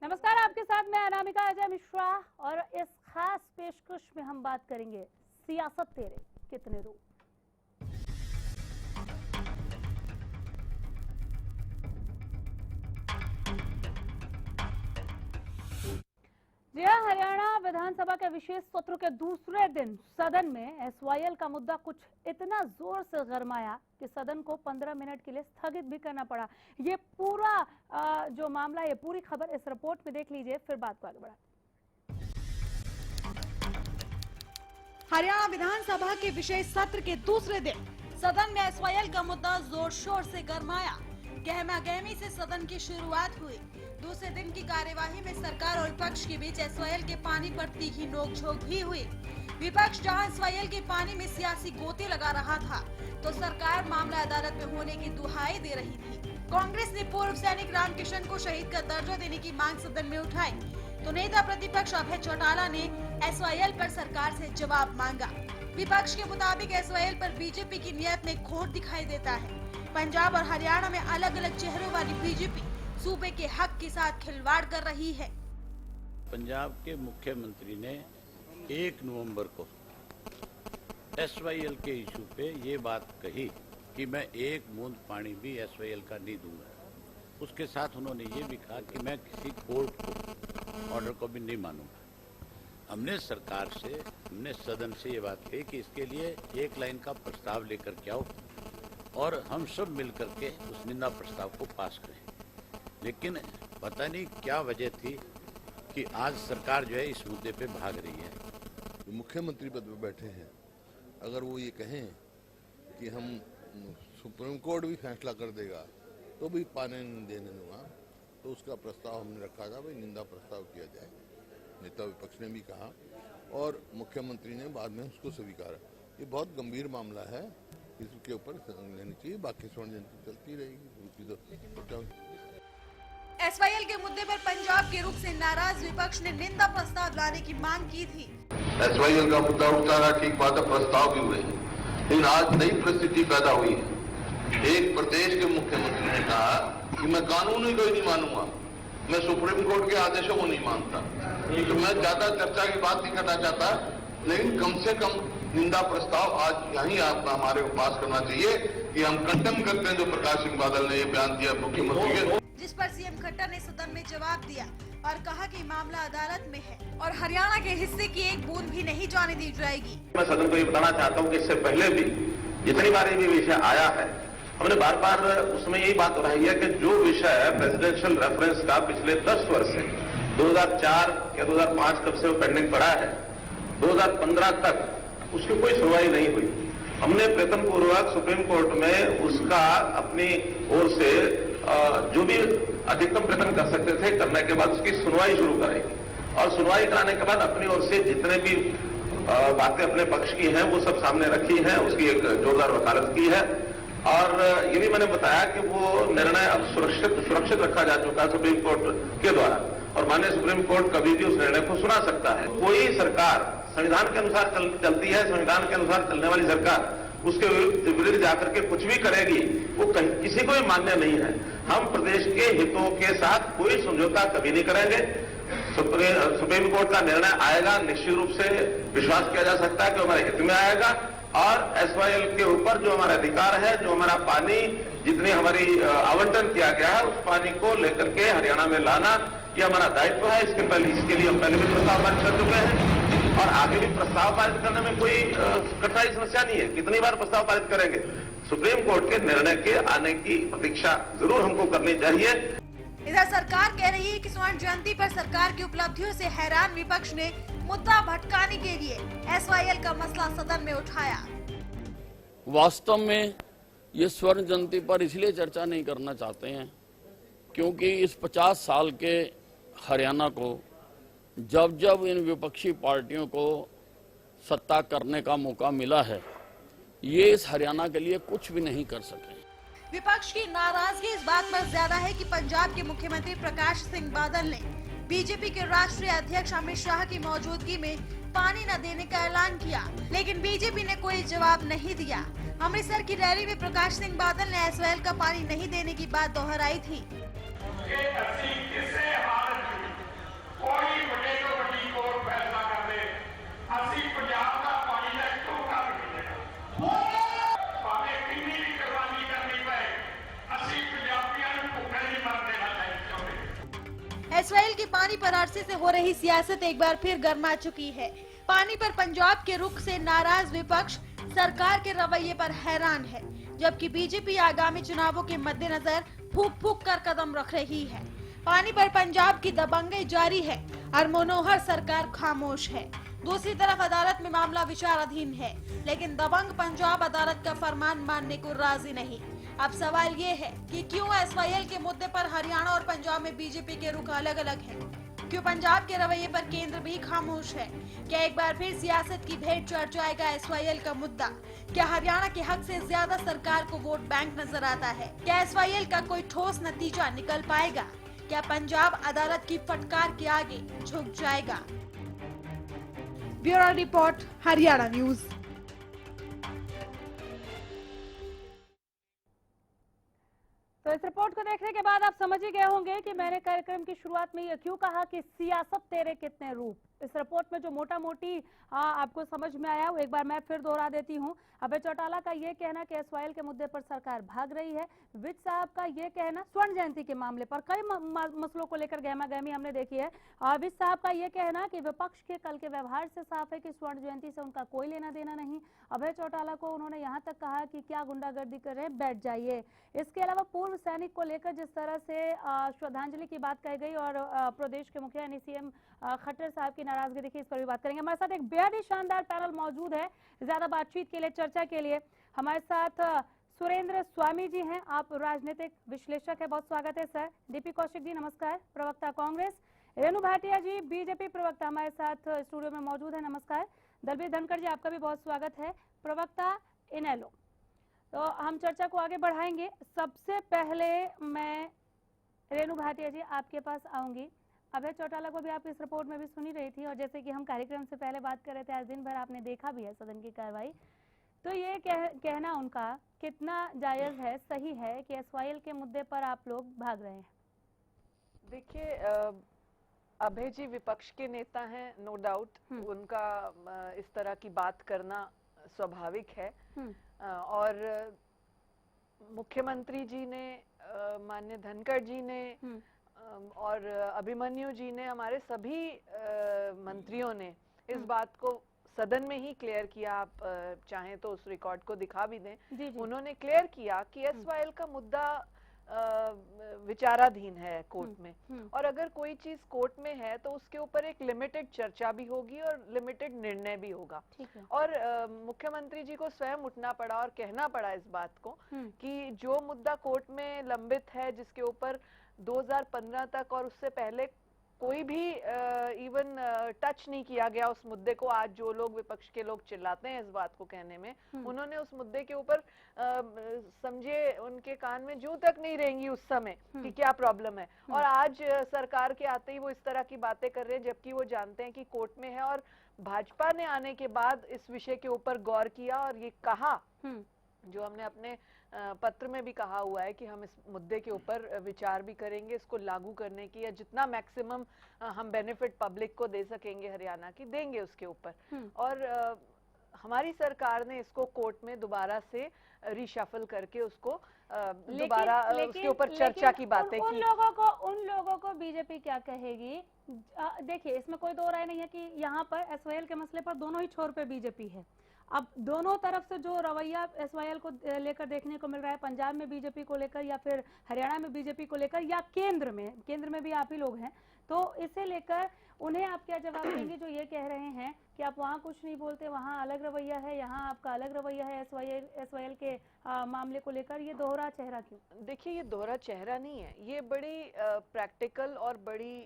नमस्कार, आपके साथ मैं अनामिका अजय मिश्रा और इस खास पेशकश में हम बात करेंगे सियासत तेरे कितने रूप। जी हाँ, हरियाणा विधानसभा के विशेष सत्र के दूसरे दिन सदन में एसवाईएल का मुद्दा कुछ इतना जोर से गरमाया कि सदन को 15 मिनट के लिए स्थगित भी करना पड़ा। ये पूरा जो मामला, ये पूरी खबर इस रिपोर्ट में देख लीजिए, फिर बात को आगे बढ़ा। हरियाणा विधानसभा के विशेष सत्र के दूसरे दिन सदन में एसवाईएल का मुद्दा जोर शोर से गरमाया। गहमा गहमी से सदन की शुरुआत हुई। दूसरे दिन की कार्यवाही में सरकार और विपक्ष के बीच एसवाईएल के पानी पर तीखी नोकझोंक भी हुई। विपक्ष जहां एसवाईएल के पानी में सियासी गोते लगा रहा था, तो सरकार मामला अदालत में होने की दुहाई दे रही थी। कांग्रेस ने पूर्व सैनिक रामकिशन को शहीद का दर्जा देने की मांग सदन में उठाई, तो नेता प्रतिपक्ष अभय चौटाला ने एसवाईएल पर सरकार से जवाब मांगा। विपक्ष के मुताबिक एसवाईएल पर बीजेपी की नीयत में खोट दिखाई देता है। पंजाब और हरियाणा में अलग अलग चेहरों वाली बीजेपी सूबे के हक के साथ खिलवाड़ कर रही है। पंजाब के मुख्यमंत्री ने 1 नवंबर को एसवाईएल के इशू पे ये बात कही कि मैं एक बूंद पानी भी एसवाईएल का नहीं दूंगा। उसके साथ उन्होंने ये भी कहा कि मैं किसी कोर्ट को ऑर्डर को भी नहीं मानूंगा। हमने सरकार से, हमने सदन से ये बात कही कि इसके लिए एक लाइन का प्रस्ताव लेकर के आओ और हम सब मिलकर के उस निंदा प्रस्ताव को पास करें। लेकिन पता नहीं क्या वजह थी कि आज सरकार जो है इस मुद्दे पे भाग रही है। मुख्यमंत्री पद पर बैठे हैं, अगर वो ये कहें कि हम सुप्रीम कोर्ट भी फैसला कर देगा तो भी पानी नहीं देने दूंगा, तो उसका प्रस्ताव हमने रखा था, भाई निंदा प्रस्ताव किया जाए। नेता विपक्ष ने भी कहा और मुख्यमंत्री ने बाद में उसको स्वीकारा। ये बहुत गंभीर मामला है, इसके ऊपर लेनी चाहिए। बाकी स्वर्ण जयंती चलती रहेगी। एसवाईएल के मुद्दे पर पंजाब के रुख से नाराज विपक्ष ने निंदा प्रस्ताव लाने की मांग की थी। एसवाईएल का मुद्दा उठता रहा, ठीक बात है, प्रस्ताव भी हुए, लेकिन आज नई परिस्थिति पैदा हुई है। एक प्रदेश के मुख्यमंत्री ने कहा कि मैं कानून ही कोई नहीं मानूंगा, मैं सुप्रीम कोर्ट के आदेशों को नहीं मानता। तो मैं ज्यादा चर्चा की बात नहीं करना चाहता, लेकिन कम से कम निंदा प्रस्ताव आज यहीं आप हमारे को पास करना चाहिए कि हम कंडेम करते हैं जो प्रकाश सिंह बादल ने ये बयान दिया मुख्यमंत्री के। जिस पर सीएम खट्टर ने सदन में जवाब दिया और कहा कि मामला अदालत में है और हरियाणा के हिस्से की एक बूंद भी नहीं जाने दी जाएगी। मैं सदन को ये बताना चाहता हूँ कि इससे पहले भी जितनी बार ये विषय आया है, हमने बार बार उसमें यही बात दोहराई है कि जो विषय प्रेसिडेंशियल रेफरेंस का पिछले 10 वर्ष से 2004 या 2005 कब से वो पेंडिंग पड़ा है, 2015 तक उसकी कोई सुनवाई नहीं हुई। हमने प्रथम पूर्वक सुप्रीम कोर्ट में उसका अपनी ओर से जो भी अधिकतम प्रयत्न कर सकते थे करने के बाद उसकी सुनवाई शुरू कराई और सुनवाई कराने के बाद अपनी ओर से जितने भी बातें अपने पक्ष की हैं वो सब सामने रखी हैं, उसकी एक जोरदार वकालत की है और ये भी मैंने बताया कि वो निर्णय अब सुरक्षित रखा जा चुका है सुप्रीम कोर्ट के द्वारा और माननीय सुप्रीम कोर्ट कभी भी उस निर्णय को सुना सकता है। कोई सरकार संविधान के अनुसार चलती है, संविधान के अनुसार चलने वाली सरकार उसके विरुद्ध जाकर के कुछ भी करेगी वो किसी को भी मान्य नहीं है। हम प्रदेश के हितों के साथ कोई समझौता कभी नहीं करेंगे। सुप्रीम कोर्ट का निर्णय आएगा, निश्चित रूप से विश्वास किया जा सकता है कि हमारे हित में आएगा और एसवाईएल के ऊपर जो हमारा अधिकार है, जो हमारा पानी जितनी हमारी आवंटन किया गया है उस पानी को लेकर के हरियाणा में लाना ये हमारा दायित्व है। इसके लिए हम पहले भी प्रस्ताव पारित कर चुके हैं और आगे भी प्रस्ताव पारित करने में कोई कठिनाई समस्या नहीं है। कितनी बार प्रस्ताव पारित करेंगे, सुप्रीम कोर्ट के निर्णय के आने की प्रतीक्षा जरूर हमको करनी चाहिए। इधर सरकार कह रही है कि स्वर्ण जयंती पर सरकार की उपलब्धियों से हैरान विपक्ष ने मुद्दा भटकाने के लिए एसवाईएल का मसला सदन में उठाया। वास्तव में ये स्वर्ण जयंती पर इसलिए चर्चा नहीं करना चाहते हैं क्योंकि इस 50 साल के हरियाणा को जब जब इन विपक्षी पार्टियों को सत्ता करने का मौका मिला है, ये इस हरियाणा के लिए कुछ भी नहीं कर सके। विपक्ष की नाराजगी इस बात पर ज्यादा है कि पंजाब के मुख्यमंत्री प्रकाश सिंह बादल ने बीजेपी के राष्ट्रीय अध्यक्ष अमित शाह की मौजूदगी में पानी न देने का ऐलान किया, लेकिन बीजेपी ने कोई जवाब नहीं दिया। अमृतसर की रैली में प्रकाश सिंह बादल ने एसवाईएल का पानी नहीं देने की बात दोहराई थी। ਕੋਈ ਵੱਡੇ ਤੋਂ ਵੱਡੀ ਕੋਰਟ ਫੈਸਲਾ ਕਰਦੇ ਅਸੀਂ ਪੰਜਾਬ ਦਾ ਪਾਣੀ ਦਾ ਇੱਕ ਟੋਕਾ ਵੀ ਨਹੀਂ ਦੇਣਾ ਭਾਵੇਂ ਕਿੰਨੀ ਵੀ ਕੁਰਬਾਨੀ ਕਰਨੀ ਪਏ ਅਸੀਂ ਪੰਜਾਬੀਆਂ ਨੂੰ ਭੁੱਖੇ ਨਹੀਂ ਮਰਨ ਦੇਣਾ ਚਾਹੁੰਦੇ। एसवाईएल के पानी पर अरसे से हो रही सियासत एक बार फिर गर्मा चुकी है। पानी पर पंजाब के रुख से नाराज विपक्ष सरकार के रवैये पर हैरान है, जबकि बीजेपी आगामी चुनावों के मद्देनजर फूंक फूंक कर कदम रख रही है। पानी पर पंजाब की दबंगई जारी है और मनोहर सरकार खामोश है। दूसरी तरफ अदालत में मामला विचाराधीन है, लेकिन दबंग पंजाब अदालत का फरमान मानने को राजी नहीं। अब सवाल ये है कि क्यों एसवाईएल के मुद्दे पर हरियाणा और पंजाब में बीजेपी के रुख अलग अलग हैं? क्यों पंजाब के रवैये पर केंद्र भी खामोश है? क्या एक बार फिर सियासत की भेंट चढ़ जाएगा एसवाईएल का मुद्दा? क्या हरियाणा के हक से ज्यादा सरकार को वोट बैंक नजर आता है? क्या एसवाईएल का कोई ठोस नतीजा निकल पाएगा? क्या पंजाब अदालत की फटकार के आगे झुक जाएगा? Bureau report, Haryana news. तो इस रिपोर्ट को देखने के बाद आप समझ ही गए होंगे कि मैंने कार्यक्रम की शुरुआत में ये क्यों कहा कि सियासत तेरे कितने रूप। इस रिपोर्ट में जो मोटा मोटी आपको समझ में आया वो एक बार मैं फिर दोहरा देती हूँ। अभय चौटाला का ये कहना कि एसवाईएल के मुद्दे पर सरकार भाग रही है। विज साहब का ये कहना स्वर्ण जयंती के मामले पर कई मसलों को लेकर गहमा गहमी हमने देखी है। विज साहब का ये कहना कि विपक्ष के कल के व्यवहार से साफ है कि स्वर्ण जयंती से उनका कोई लेना देना नहीं। अभय चौटाला को उन्होंने यहाँ तक कहा कि क्या गुंडागर्दी कर रहे हैं, बैठ जाइए। इसके अलावा पूर्व सैनिक को लेकर जिस तरह से श्रद्धांजलि की बात कही गई और प्रदेश के मुखिया यानी सीएम खट्टर साहब की नाराजगी देखी, इस पर भी बात करेंगे। हमारे साथ एक बेहद ही शानदार पैनल मौजूद है। ज्यादा बातचीत के लिए, चर्चा के लिए हमारे साथ सुरेंद्र स्वामी जी हैं, आप राजनीतिक विश्लेषक है, बहुत स्वागत है सर। डीपी कौशिक जी नमस्कार, प्रवक्ता कांग्रेस। रेणु भाटिया जी बीजेपी प्रवक्ता हमारे साथ स्टूडियो में मौजूद है, नमस्कार। दलबीर धनखड़ जी आपका भी बहुत स्वागत है, प्रवक्ता इनेलो। तो हम चर्चा को आगे बढ़ाएंगे। सबसे पहले मैं रेणु भाटिया जी आपके पास आऊंगी। अभय चौटाला को भी आप इस रिपोर्ट में भी सुनी रही थी और जैसे कि हम कार्यक्रम से पहले बात कर रहे थे, आज दिन भर आपने देखा भी है सदन की कार्रवाई, तो ये कहना उनका कितना जायज है, सही है कि एसवाईएल के मुद्दे पर आप लोग भाग रहे हैं? देखिए, अभय जी विपक्ष के नेता हैं, नो डाउट उनका इस तरह की बात करना स्वाभाविक है। और मुख्यमंत्री जी ने, माननीय धनखड़ जी ने और अभिमन्यु जी ने, हमारे सभी मंत्रियों ने इस बात को सदन में ही क्लियर किया। आप चाहें तो उस रिकॉर्ड को दिखा भी दें। उन्होंने क्लियर किया कि एसवाईएल का मुद्दा विचाराधीन है कोर्ट में, और अगर कोई चीज कोर्ट में है तो उसके ऊपर एक लिमिटेड चर्चा भी होगी और लिमिटेड निर्णय भी होगा। और मुख्यमंत्री जी को स्वयं उठना पड़ा और कहना पड़ा इस बात को कि जो मुद्दा कोर्ट में लंबित है, जिसके ऊपर 2015 तक और उससे पहले कोई भी इवन टच नहीं किया गया उस मुद्दे को, आज जो लोग विपक्ष के लोग चिल्लाते हैं इस बात को कहने में, उन्होंने उस मुद्दे के ऊपर समझे उनके कान में जूं तक नहीं रहेंगी उस समय कि क्या प्रॉब्लम है। और आज सरकार के आते ही वो इस तरह की बातें कर रहे हैं, जबकि वो जानते हैं कि कोर्ट में है। और भाजपा ने आने के बाद इस विषय के ऊपर गौर किया और ये कहा, जो हमने अपने पत्र में भी कहा हुआ है कि हम इस मुद्दे के ऊपर विचार भी करेंगे, इसको लागू करने की, या जितना मैक्सिमम हम बेनिफिट पब्लिक को दे सकेंगे हरियाणा की, देंगे उसके ऊपर। और हमारी सरकार ने इसको कोर्ट में दोबारा से रिशफल करके उसको दोबारा उसके ऊपर चर्चा की बातें की। उन लोगों को बीजेपी क्या कहेगी? देखिए, इसमें कोई दो राय नहीं है कि यहाँ पर एसवाईएल के मसले पर दोनों ही छोर पे बीजेपी है। अब दोनों तरफ से जो रवैया एसवाईएल को लेकर देखने को मिल रहा है, पंजाब में बीजेपी को लेकर या फिर हरियाणा में बीजेपी को लेकर या केंद्र में भी आप ही लोग हैं, तो इसे लेकर उन्हें आप क्या जवाब देंगे जो ये कह रहे हैं कि आप वहाँ कुछ नहीं बोलते, वहाँ अलग रवैया है, यहाँ आपका अलग रवैया है एसवाईएल के मामले को लेकर? ये दोहरा चेहरा क्यों? देखिए, ये दोहरा चेहरा नहीं है, ये बड़ी प्रैक्टिकल और बड़ी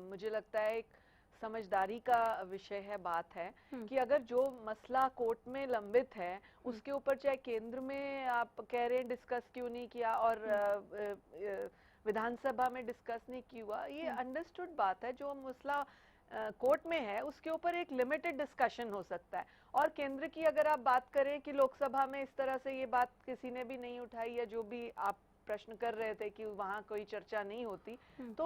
मुझे लगता है एक समझदारी का विषय है, बात है कि अगर जो मसला कोर्ट में लंबित है उसके ऊपर चाहे केंद्र में आप कह रहे हैं डिस्कस क्यों नहीं किया और विधानसभा में डिस्कस नहीं किया, ये अंडरस्टूड बात है। जो मसला कोर्ट में है उसके ऊपर एक लिमिटेड डिस्कशन हो सकता है। और केंद्र की अगर आप बात करें कि लोकसभा में इस तरह से ये बात किसी ने भी नहीं उठाई, या जो भी आप प्रश्न कर रहे थे कि वहाँ कोई चर्चा नहीं होती, तो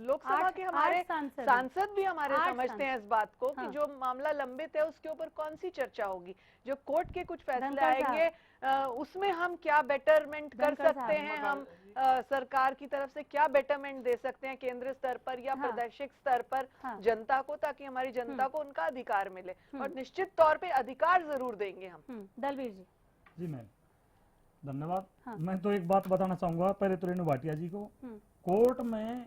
लोकसभा के हमारे 8 सांसद भी हमारे 8 समझते हैं इस बात को कि हाँ। जो मामला लंबित है उसके ऊपर कौन सी चर्चा होगी, जो कोर्ट के कुछ फैसले धनखड़ साहब। आएंगे उसमें हम क्या बेटरमेंट कर धनखड़ सकते साहब। हैं, हम सरकार की तरफ से क्या बेटरमेंट दे सकते हैं केंद्र स्तर पर या हाँ। प्रादेशिक स्तर पर हाँ। जनता को, ताकि हमारी जनता को उनका अधिकार मिले, और निश्चित तौर पे अधिकार जरूर देंगे हम। दलवीर जी। जी मैम, धन्यवाद। हाँ। मैं तो एक बात बताना चाहूंगा पहले तो रेणु भाटिया जी को, कोर्ट में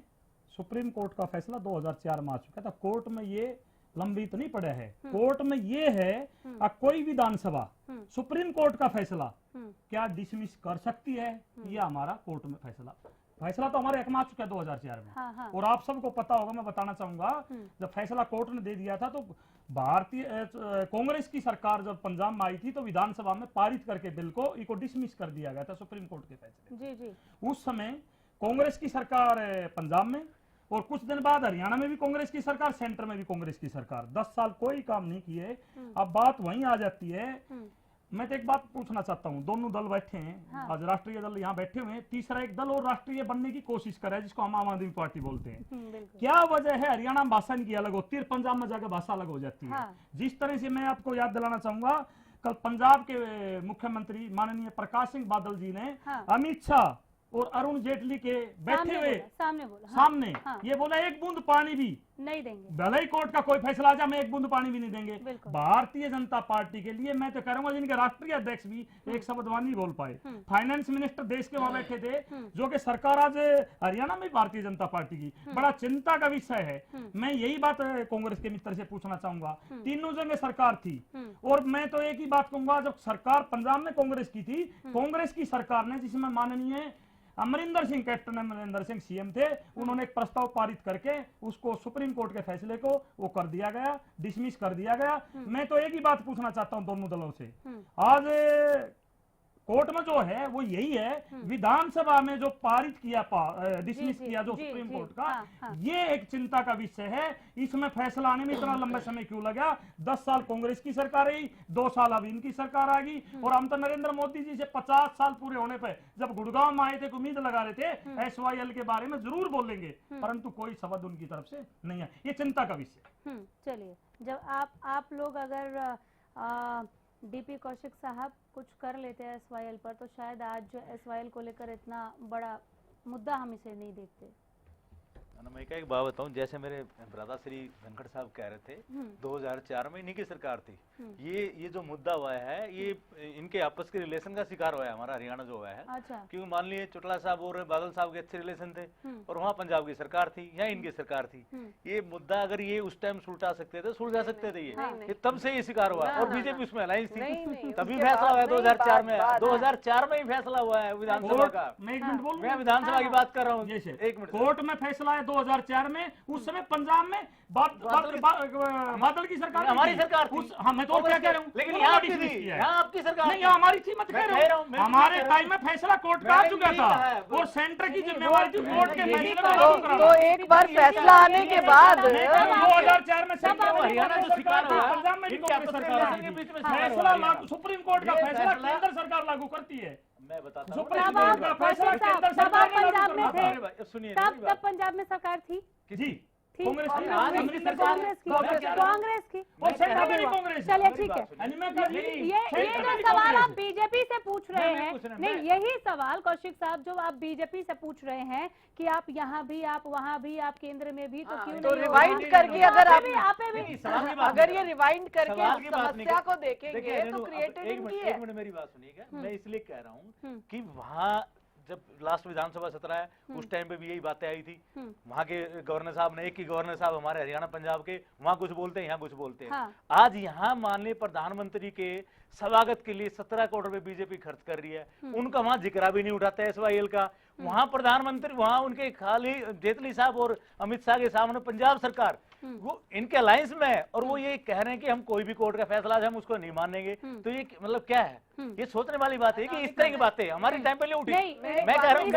सुप्रीम कोर्ट का फैसला 2004 में आ चुका था, कोर्ट में ये लंबित नहीं पड़ा है, कोर्ट में ये है कोई विधानसभा सुप्रीम कोर्ट का फैसला क्या डिसमिस कर सकती है, ये हमारा कोर्ट में फैसला तो हमारे हक में आ चुका है 2004 में। हाँ, हाँ। और आप सबको पता होगा, मैं बताना चाहूंगा, जब फैसला कोर्ट ने दे दिया था तो भारतीय कांग्रेस की सरकार जब पंजाब में आई थी तो विधानसभा में पारित करके बिल को इको डिसमिस कर दिया गया था सुप्रीम कोर्ट के फैसले। जी जी। उस समय कांग्रेस की सरकार पंजाब में, और कुछ दिन बाद हरियाणा में भी कांग्रेस की सरकार, सेंटर में भी कांग्रेस की सरकार, 10 साल कोई काम नहीं किए। अब बात वहीं आ जाती है। मैं तो एक बात पूछना चाहता हूँ, दोनों दल बैठे हैं, हाँ। आज राष्ट्रीय दल यहाँ बैठे हुए हैं, तीसरा एक दल और राष्ट्रीय बनने की कोशिश कर रहा है जिसको हम आम आदमी पार्टी बोलते हैं। बिल्कुल। क्या वजह है? हरियाणा में भाषा इनकी अलग होती है, पंजाब में जाकर भाषा अलग हो जाती है। हाँ। जिस तरह से मैं आपको याद दिलाना चाहूंगा, कल पंजाब के मुख्यमंत्री माननीय प्रकाश सिंह बादल जी ने हाँ। अमित शाह और अरुण जेटली के बैठे हुए सामने बोला। हाँ। सामने हाँ। ये बोला एक बूंद पानी भी नहीं देंगे। भले ही कोर्ट का कोई फैसला आ जाए, मैं एक बूंद पानी भी नहीं देंगे। बिल्कुल। भारतीय जनता पार्टी के लिए मैं तो करूंगा, जिनके राष्ट्रीय अध्यक्ष भी एक शब्द वहां नहीं बोल पाए, फाइनेंस मिनिस्टर देश के वहां बैठे थे, जो कि सरकार आज हरियाणा में भारतीय जनता पार्टी की बड़ा चिंता का विषय है। मैं यही बात कांग्रेस के मित्र से पूछना चाहूंगा, तीनों जगह सरकार थी, और मैं तो एक ही बात कहूंगा, जब सरकार पंजाब में कांग्रेस की थी, कांग्रेस की सरकार ने, जिसमें माननीय अमरिंदर सिंह, कैप्टन अमरिंदर सिंह सीएम थे, उन्होंने एक प्रस्ताव पारित करके उसको सुप्रीम कोर्ट के फैसले को वो कर दिया गया, डिसमिस कर दिया गया। मैं तो एक ही बात पूछना चाहता हूं दोनों दलों से, आज कोर्ट में जो है वो यही है, विधानसभा में जो पारित किया, डिसमिस किया जो सुप्रीम कोर्ट का, ये एक चिंता का विषय है। इसमें फैसला आने में इतना लंबा समय क्यों लगा? 10 साल कांग्रेस की सरकार रही, 2 साल अब इनकी सरकार आ गई, और हम तो नरेंद्र मोदी जी से 50 साल पूरे होने पर जब गुड़गांव में आए थे, उम्मीद लगा रहे थे SYL के बारे में जरूर बोलेंगे, परंतु कोई शब्द उनकी तरफ से नहीं है। ये चिंता का विषय। चलिए, जब आप लोग अगर डीपी कौशिक साहब कुछ कर लेते हैं SYL पर, तो शायद आज SYL को लेकर इतना बड़ा मुद्दा हम इसे नहीं देखते। मैं एक बात बताऊं, जैसे मेरे ब्रदर श्री धनखड़ साहब कह रहे थे, 2004 में इन्हीं की सरकार थी। ये जो मुद्दा हुआ है, ये इनके आपस के रिलेशन का शिकार हुआ है हमारा हरियाणा जो हुआ है। अच्छा। क्योंकि मान लिए चौटाला साहब और बादल साहब के अच्छे रिलेशन थे, और वहाँ पंजाब की सरकार थी, यहाँ इनकी सरकार थी। ये मुद्दा अगर ये उस टाइम सुलझा सकते थे, सुलझा सकते थे। ये तब से ये शिकार हुआ, और बीजेपी उसमें अलायंस थी, तभी फैसला हुआ 2004 में। 2004 में ही फैसला हुआ है विधानसभा का। मैं एक मिनट बोलूं, मैं विधानसभा की बात कर रहा हूँ। एक मिनट, कोर्ट में फैसला है 2004 में, उस समय पंजाब में बादल की सरकार, हमारी सरकार थी। हाँ, मैं तो क्या कह रहा हूँ, लेकिन यहाँ आपकी सरकार नहीं, हमारी थी, मत कह रहा हूँ। हमारे टाइम में फैसला कोर्ट का आ चुका था, और सेंटर की जिम्मेवारी थी कोर्ट के फैसले को लागू कराना। तो एक बार फैसला आने के बाद 2004 में हरियाणा जो शिकार हुआ, पंजाब में भी कांग्रेस सरकार आ गई। फैसला लागू, सुप्रीम कोर्ट का फैसला केंद्र सरकार लागू करती है। मैं बताता हूँ, पंजाब में थे, सुनिए, तब पंजाब में सरकार थी जी, कांग्रेस की। चलिए ठीक है, ये जो सवाल आप बीजेपी से पूछ रहे हैं, नहीं, यही सवाल कौशिक साहब जो आप बीजेपी से पूछ रहे हैं कि आप यहाँ भी, आप वहाँ भी, आप केंद्र में भी, तो क्यों तो नहीं रिवाइंड करके अगर अगर ये रिवाइंड करके समस्या को देखेंगे तो क्रिएटेड इनकी है। एक मिनट मेरी बात सुनिएगा, मैं इसलिए कह रहा हूँ कि वहाँ जब लास्ट विधानसभा सत्र है, उस टाइम पे भी यही बातें आई थी। वहाँ के गवर्नर साहब ने, एक ही गवर्नर साहब हमारे हरियाणा पंजाब के, वहाँ कुछ बोलते हैं, यहाँ कुछ बोलते हैं। हाँ। आज यहाँ माननीय प्रधानमंत्री के स्वागत के लिए 17 करोड़ रुपए बीजेपी खर्च कर रही है, उनका वहाँ जिक्र भी नहीं उठाता है SYL का। वहाँ प्रधानमंत्री, वहाँ उनके खाली जेटली साहब और अमित शाह के सामने पंजाब सरकार वो इनके अलायंस में है, और वो ये कह रहे हैं कि हम कोई भी कोर्ट का फैसला हम उसको नहीं मानेंगे। तो ये मतलब क्या है? ये सोचने वाली बात है कि इस तरह की बातें हमारी टाइम पे नहीं उठी। मैं कह रहा हूँ इस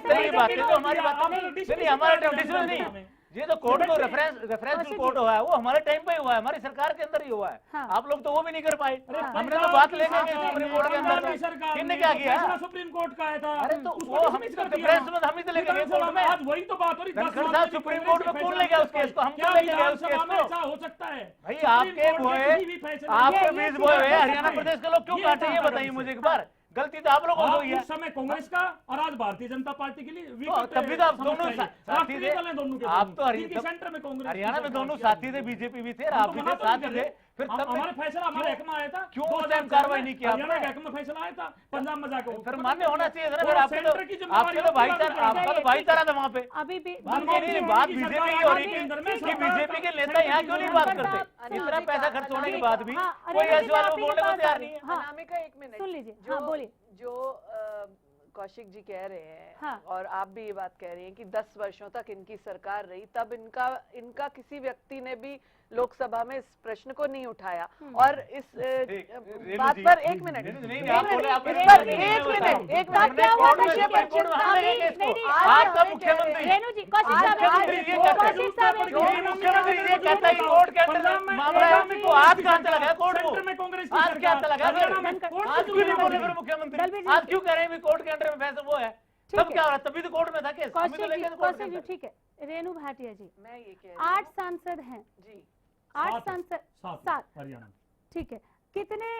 तरह की बातें तो हमारी बात नहीं, हमारे टाइम डिसीजन नहीं। ये तो कोर्ट को रेफरेंस कोर्ट हुआ है, वो हमारे टाइम पे ही हुआ है, हमारी सरकार के अंदर ही हुआ है। हाँ। आप लोग तो वो भी नहीं कर पाए। हमने तो पंजाब बात की लेके सरकार सुप्रीम ने, कोर्ट के अंदर पंजाब की सरकार किसने ने क्या जो किया? फैसला सुप्रीम कोर्ट का आया था, अरे तो उसको वो हम dismiss तो कर दिया। डिफरेंस में हम ही तो लेके गए विधानसभा कोर्ट में में। आज वही तो बात हो रही। धनखड़ साहब सुप्रीम कोर्ट में कौन ले गया उस केस को? हम क्या क्यों लेके गए उस विधानसभा केस में को? ऐसा हो सकता है? भाई सुप्रीम आपके कोर्ट बोए, के किसी भी फैसले- आपके ये बीज चीज़ बोए हुए है, हरियाणा प्रदेश के लोग क्यों ये काटे, ये था बताइए गलती मुझे से। एक बार। गलती तो आप लोगों को हुई है। उस समय कांग्रेस का और आज भारतीय जनता पार्टी के लिए तब भी तो आप दोनों साथी थे। राष्ट्रीय दल हैं दोनों के आप तो इनके सेंटर में कांग्रेस हरियाणा में दोनों साथी थे, बीजेपी भी थे, हम आप तो भी मना थे, तो नहीं साथी कर थे। रहे। फिर हम- तब हमारे फैसला हमारे हक में आया था। क्यों 2 उस साल टाइम कार्रवाई नहीं किया हरियाणा आपने? के हक में फैसला आया था, पंजाब में जाकर फिर मान्य होना चाहिए था ना। फिर और आपके सेंटर की तो जिम्मेदारी आपके तो भाईचारा, पूरा आपका तो ठीक है। भाईचारा था वहाँ पे। अभी भी नहीं, बात बीजेपी की हो रही थी कि बीजेपी के नेता यहाँ क्यों नहीं बात करते? इतना पैसा खर्च होने के बाद भी कोई ऐसे वाले को बोलने को तैयार नहीं है। अनामिका एक मिनट सुन लीजिए। हाँ, बोलिए। जो कौशिक जी कह रहे हैं हाँ। और आप भी ये बात कह रही हैं कि 10 वर्षों तक इनकी सरकार रही, तब इनका किसी व्यक्ति ने भी लोकसभा में इस प्रश्न को नहीं उठाया। और इस बात पर एक मिनट नहीं, इस नहीं, आप बोले, आप पर बोले, एक मिनट क्या हुआ कोर्ट में कौशिक सुप्रीम कोर्ट में हमले गए केस को। आज आपका मुख्यमंत्री रेणु जी, कौशिक साहब मुख्यमंत्री ये कहता है, कौशिक साहब एक जो मुख्यमंत्री ये कहता है कि कोर्ट के अंदर मामला है, तो आज कहाँ चला गया कोर्ट को? सेंटर में कांग्रेस की आज क्या सरकार, चला गया? हरियाणा में कोर्ट आज की क्यों नहीं बोले जिम्मेदारी। फिर मुख्यमंत्री? दलबीर जी, आज क्यों कह रहे हैं भी कोर्ट के अंडर में फैसला वो है? ठीक तब है। क्या हो रहा है? तभी तो कोर्ट में था केस। हमें तो कौशिक लेके जी, तो कोर्ट के कौशिक जी, अंदर। ठीक है। रेणु भाटिया जी, मैं ये कह रही 8 सांसद हैं, जी 8 सांसद, 7 हरियाणा में। ठीक है। कितने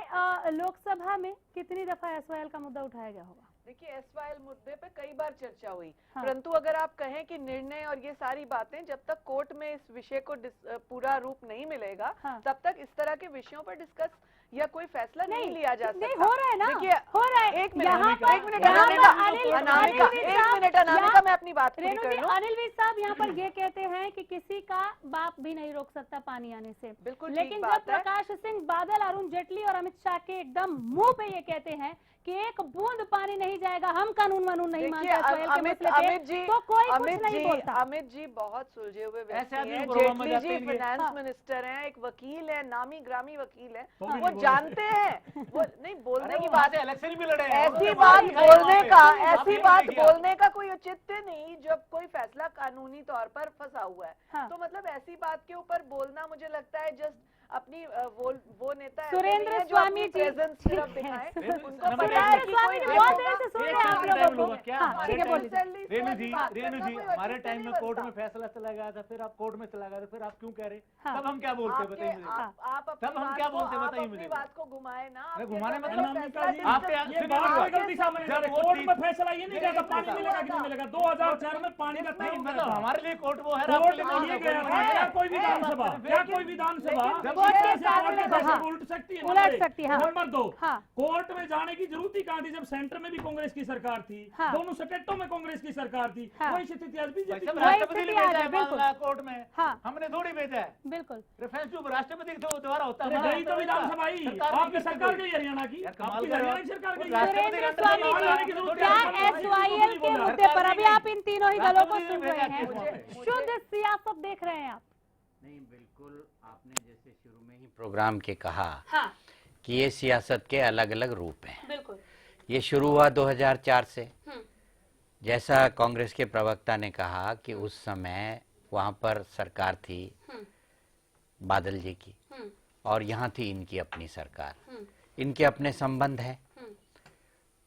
लोकसभा में कितनी दफा एसवाईएल का मुद्दा उठाया गया होगा? देखिए, एसवाईएल मुद्दे पे कई बार चर्चा हुई, हाँ। परंतु अगर आप कहें कि निर्णय और ये सारी बातें जब तक कोर्ट में इस विषय को पूरा रूप नहीं मिलेगा, हाँ। तब तक इस तरह के विषयों पर डिस्कस या कोई फैसला नहीं लिया जा सकता। नहीं हो रहा है ना, देखिए, हो रहा है। एक मिनट, यहाँ एक मिनट, यहाँ अनामिका, पर अनिल अनामिका, वीर एक साहब, मिनट, अनामिका, यहाँ- मैं अपनी बात पूरी रेणु कर जी, लूं। अनिल वीर साहब यहाँ पर ये कहते हैं कि किसी का बाप भी नहीं रोक सकता पानी आने से। बिल्कुल ठीक लेकिन जब बात है। प्रकाश सिंह बादल, अरुण जेटली और अमित शाह के एकदम मुंह पे ये कहते हैं कि एक बूंद पानी नहीं जाएगा, हम कानून वानून नहीं मानते देखिए, एसवाईएल के अमित मसले पे, जी, तो कोई कुछ अमित नहीं जी, बोलता। अमित जी बहुत सुलझे हुए व्यक्ति आदमी हैं। प्रोग्राम में जेटली जाते जी ही नहीं है। फाइनेंस हाँ। मिनिस्टर हैं, एक वकील है, नामी ग्रामी वकील है, तो भी वो नहीं जानते हैं, वो नहीं बोलने अरे की वो बात वहाँ से इलेक्शन भी लड़े हैं। ऐसी उन्होंने बात दिखाई बोलने वहाँ पे। का, आपने ऐसी नहीं बात किया। बोलने का कोई औचित्य नहीं जब कोई फैसला कानूनी तौर पर फंसा हुआ है। हाँ। तो मतलब ऐसी बात के ऊपर बोलना, मुझे लगता है जस्ट अपनी वो नेता ऐसे सुरेंद्र नहीं है जो स्वामी अपनी जी, प्रेजेंस ठीक सिर्फ है। दिखाए, सुरेंद्र उनको पता सुरेंद्र है कि स्वामी कोई जी नहीं बहुत होगा। देर से सुन रहे एक हैं आप मिनट लोगों टाइम को। लूंगा। क्या हाँ, हमारे ठीक है, टाइम- बोलिए। रेणु जी, बात रेणु करना जी, कोई हमारे औचित्य टाइम नहीं में कोर्ट बनता। में फैसला चला गया था, फिर आप कोर्ट में चला गया था, फिर आप क्यों कह रहे? हाँ। तब हम क्या बोलते हैं बताइए मुझे। आप अपनी तब हम बात क्या को- बोलते हैं आप बताइए अपनी मुझे। बात को घुमाए ना। अरे आप घुमाने ये मतलब फैसला अनामिका जी, आपके डिस्कस- ये सुनिए बात मेरी कोई गलती सामने नहीं आ रही। जब वो कोर्ट में चीज- फैसला ये नहीं कहता पानी नहीं, मिलेगा कि नहीं मिलेगा। 2004 में पानी का तय मतलब हमारे लिए कोर्ट वो है, कोर्ट आपके लिए में कोर्ट ये है, गया कोर्ट था, है। क्या कोई विधानसभा, क्या कोई विधानसभा कोर्ट के फैसले को, हाँ, उलट सकती है? उलट सकती है, हाँ। नंबर 2, हाँ। कोर्ट में जाने की जरूरत ही कहाँ थी जब सेंटर में भी कांग्रेस की सरकार थी, हाँ। दोनों स्टेटों में कांग्रेस की सरकार थी। हाँ। वही स्थिति आज बीजेपी सब की। वही राष्ट्रपति ने स्थिति आ भेजा है जाए, बिल्कुल। मामला कोर्ट में। हाँ। हमने थोड़ी भेजा है। बिल्कुल। रेफरेंस टू राष्ट्रपति के द्वारा होता है। गई तो विधानसभा ही, आपकी सरकार गई हरियाणा की, यार कमाल आपकी कर रहे हो। हरियाणा की सरकार गई। राष्ट्रपति सुरेंद्र का स्वामी अंदर जी, की जरूरत क्या है। एसवाईएल के मुद्दे पर अभी आप इन तीनों ही दलों को सुन रहे हैं, शुद्ध सियासत देख रहे हैं आप? नहीं, बिल्कुल आपने जैसे शुरू में ही प्रोग्राम के कहा हाँ, कि ये सियासत के अलग अलग रूप हैं। बिल्कुल। ये शुरू हुआ 2004 से, हम्म, जैसा कांग्रेस के प्रवक्ता ने कहा कि उस समय वहाँ पर सरकार थी बादल जी की, और यहाँ थी इनकी अपनी सरकार, इनके अपने संबंध हैं,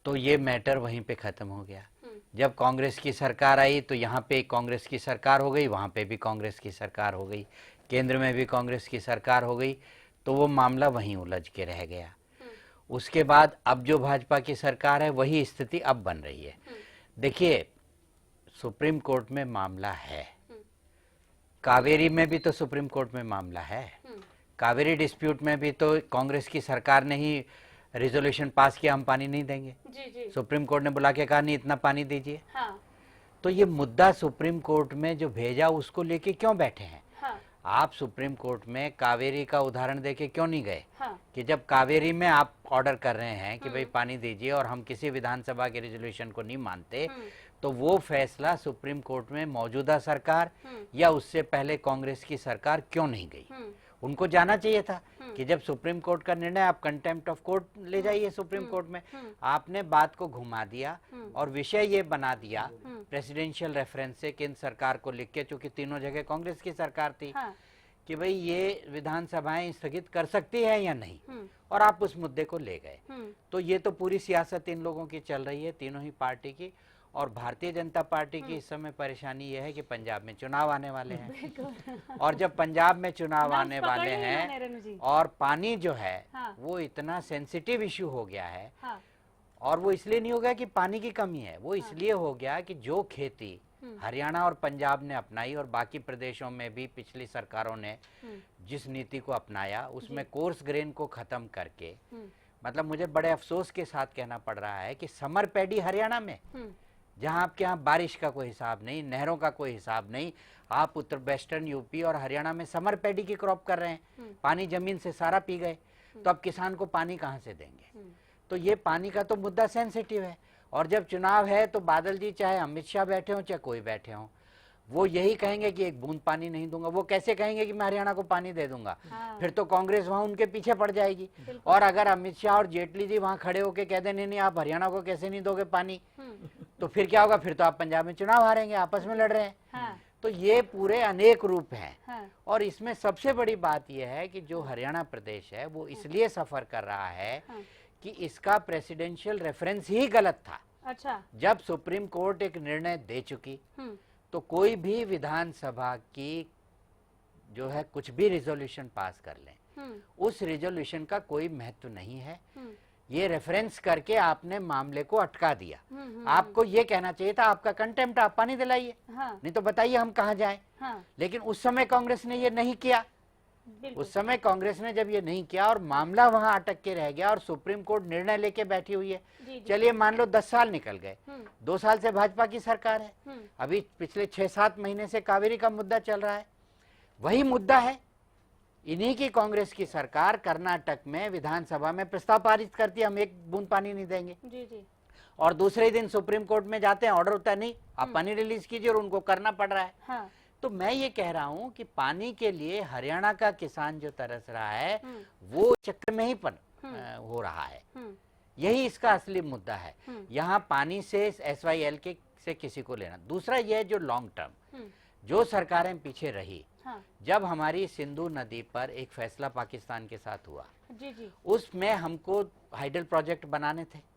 तो ये मैटर वहीं पे खत्म हो गया। जब कांग्रेस की सरकार आई तो यहाँ पे कांग्रेस की सरकार हो गई, वहाँ पे भी कांग्रेस की सरकार हो गई, केंद्र में भी कांग्रेस की सरकार हो गई, तो वो मामला वहीं उलझ के रह गया। उसके बाद अब जो भाजपा की सरकार है वही स्थिति अब बन रही है। देखिए, सुप्रीम कोर्ट में मामला है, कावेरी में भी तो सुप्रीम कोर्ट में मामला है, कावेरी डिस्प्यूट में भी तो कांग्रेस की सरकार ने ही रिजोल्यूशन पास किया, हम पानी नहीं देंगे। जी जी, सुप्रीम कोर्ट ने बुला के कहा नहीं इतना पानी दीजिए। हाँ, तो ये मुद्दा सुप्रीम कोर्ट में जो भेजा उसको लेके क्यों बैठे हैं? हाँ, आप सुप्रीम कोर्ट में कावेरी का उदाहरण देके क्यों नहीं गए हाँ, कि जब कावेरी में आप ऑर्डर कर रहे हैं कि भाई पानी दीजिए और हम किसी विधानसभा के रेजोल्यूशन को नहीं मानते, तो वो फैसला सुप्रीम कोर्ट में मौजूदा सरकार या उससे पहले कांग्रेस की सरकार क्यों नहीं गई? उनको जाना चाहिए था कि जब सुप्रीम कोर्ट का निर्णय, आप कंटेम्प्ट ऑफ कोर्ट ले जाइए सुप्रीम कोर्ट में। आपने बात को घुमा दिया और विषय ये बना दिया प्रेसिडेंशियल रेफरेंस से केंद्र सरकार को लिख के, चूंकि तीनों जगह कांग्रेस की सरकार थी, कि भाई ये विधानसभाएं स्थगित कर सकती है या नहीं, और आप उस मुद्दे को ले गए। तो ये तो पूरी सियासत इन लोगों की चल रही है, तीनों ही पार्टी की। और भारतीय जनता पार्टी की इस समय परेशानी यह है कि पंजाब में चुनाव आने वाले हैं, और जब पंजाब में चुनाव आने वाले हैं और पानी जो है वो इतना सेंसिटिव इश्यू हो गया है, और वो इसलिए नहीं हो गया कि पानी की कमी है, वो इसलिए हो गया कि जो खेती हरियाणा और पंजाब ने अपनाई और बाकी प्रदेशों में भी पिछली सरकारों ने जिस नीति को अपनाया, उसमें कोर्स ग्रेन को खत्म करके, मतलब मुझे बड़े अफसोस के साथ कहना पड़ रहा है कि समर पैडी हरियाणा में, जहां आपके यहाँ बारिश का कोई हिसाब नहीं, नहरों का कोई हिसाब नहीं, आप उत्तर वेस्टर्न यूपी और हरियाणा में समर पैडी की क्रॉप कर रहे हैं, पानी जमीन से सारा पी गए, तो अब किसान को पानी कहां से देंगे? तो ये पानी का तो मुद्दा सेंसिटिव है। और जब चुनाव है तो बादल जी चाहे अमित शाह बैठे हों चाहे कोई बैठे हों, वो यही कहेंगे कि एक बूंद पानी नहीं दूंगा। वो कैसे कहेंगे कि मैं हरियाणा को पानी दे दूंगा? फिर तो कांग्रेस वहां उनके पीछे पड़ जाएगी। और अगर अमित शाह और जेटली जी वहां खड़े होके कह दें नहीं आप हरियाणा को कैसे नहीं दोगे पानी, तो फिर क्या होगा? फिर तो आप पंजाब में चुनाव हारेंगे, आपस में लड़ रहे हैं। तो ये पूरे अनेक रूप हैं। और इसमें सबसे बड़ी बात यह है कि जो हरियाणा प्रदेश है वो इसलिए सफर कर रहा है कि इसका प्रेसिडेंशियल रेफरेंस ही गलत था। अच्छा, जब सुप्रीम कोर्ट एक निर्णय दे चुकी तो कोई भी विधानसभा की जो है कुछ भी रिजोल्यूशन पास कर लें, उस रिजोल्यूशन का कोई महत्व नहीं है। ये रेफरेंस करके आपने मामले को अटका दिया। आपको ये कहना चाहिए था आपका कंटेम्प्ट, आप पानी दिलाइए, नहीं तो बताइए हम कहाँ जाएं। लेकिन उस समय कांग्रेस ने ये नहीं किया। उस समय कांग्रेस ने जब ये नहीं किया और मामला वहां अटक के रह गया और सुप्रीम कोर्ट निर्णय लेके बैठी हुई है। चलिए मान लो 10 साल निकल गए, 2 साल से भाजपा की सरकार है, अभी पिछले 6-7 महीने से कावेरी का मुद्दा चल रहा है। वही मुद्दा है, इन्हीं की कांग्रेस की सरकार कर्नाटक में विधानसभा में प्रस्ताव पारित करती है हम एक बूंद पानी नहीं देंगे, और दूसरे दिन सुप्रीम कोर्ट में जाते हैं, ऑर्डर होता है नहीं आप पानी रिलीज कीजिए, और उनको करना पड़ रहा है। तो मैं ये कह रहा हूं कि पानी के लिए हरियाणा का किसान जो तरस रहा है वो चक्र में ही हो रहा है। यही इसका असली मुद्दा है। यहाँ पानी से SYL के से किसी को लेना। दूसरा ये जो लॉन्ग टर्म जो सरकारें पीछे रही, जब हमारी सिंधु नदी पर एक फैसला पाकिस्तान के साथ हुआ, उसमें हमको हाइडल प्रोजेक्ट बनाने थे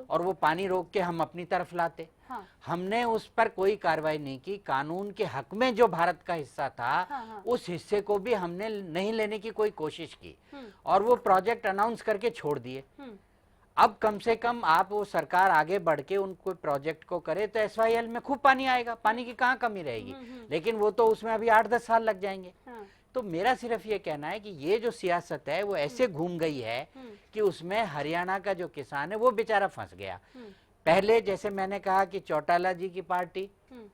और वो पानी रोक के हम अपनी तरफ लाते। हमने उस पर कोई कार्रवाई नहीं की। कानून के हक में जो भारत का हिस्सा था उस हिस्से को भी हमने नहीं लेने की कोई कोशिश की और वो प्रोजेक्ट अनाउंस करके छोड़ दिए। अब कम से कम आप वो सरकार आगे बढ़ के उनको प्रोजेक्ट को करे तो SYL में खूब पानी आएगा, पानी की कहाँ कमी रहेगी। लेकिन वो तो उसमें अभी 8-10 साल लग जाएंगे। तो मेरा सिर्फ ये कहना है कि ये जो सियासत है वो ऐसे घूम गई है कि उसमें हरियाणा का जो किसान है वो बेचारा फंस गया। पहले जैसे मैंने कहा कि चौटाला जी की पार्टी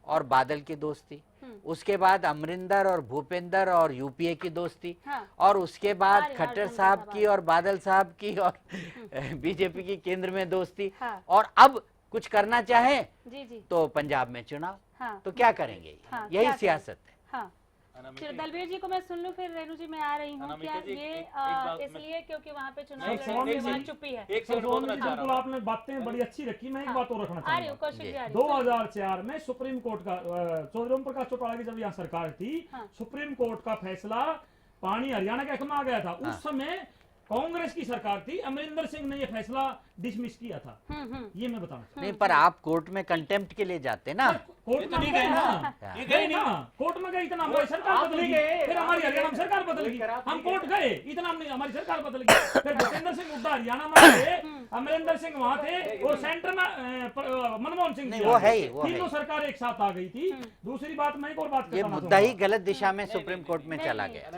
और बादल की दोस्ती, उसके बाद अमरिंदर और भूपेंद्र और UPA की दोस्ती, और उसके बाद खट्टर साहब की और बादल साहब की और बीजेपी की केंद्र में दोस्ती, और अब कुछ करना चाहे तो पंजाब में चुनाव। तो क्या करेंगे? यही सियासत है। फिर दलवीर जी को मैं सुन लूं, फिर रेणु जी मैं आ रही हूँ। क्या ये इसलिए क्योंकि वहाँ पे चुनाव लड़ने के बाद चुप्पी है? बिल्कुल आपने बातें बड़ी अच्छी रखी। मैं एक बात और रखना चाहूंगा। 2004 में सुप्रीम कोर्ट का चौधरी प्रकाश चौटाला की जब यहाँ सरकार थी, सुप्रीम कोर्ट का फैसला पानी हरियाणा के हक में आ गया था। उस समय कांग्रेस की सरकार थी, अमरिंदर सिंह ने ये फैसला डिसमिस किया था। ये मैं बताऊं। नहीं, पर आप कोर्ट में कंटेम्प्ट के लिए जाते ना। कोर्ट में नहीं गए ना, ये गए ना। कोर्ट में गए, इतना हमारी सरकार बदल गई, फिर हमारी हरियाणा में सरकार बदल गई। हम कोर्ट गए, इतना हमने हमारी सरकार बदल गई। फिर भूपेंद्र सिंह हुड्डा हरियाणा में थे, अमरिंदर सिंह वहाँ थे, और सेंटर में मनमोहन सिंह जी, वो है तीनों सरकार एक साथ आ गई थी। दूसरी बात मैं एक और बात, ये मुद्दा ही गलत दिशा में सुप्रीम कोर्ट में चला गया।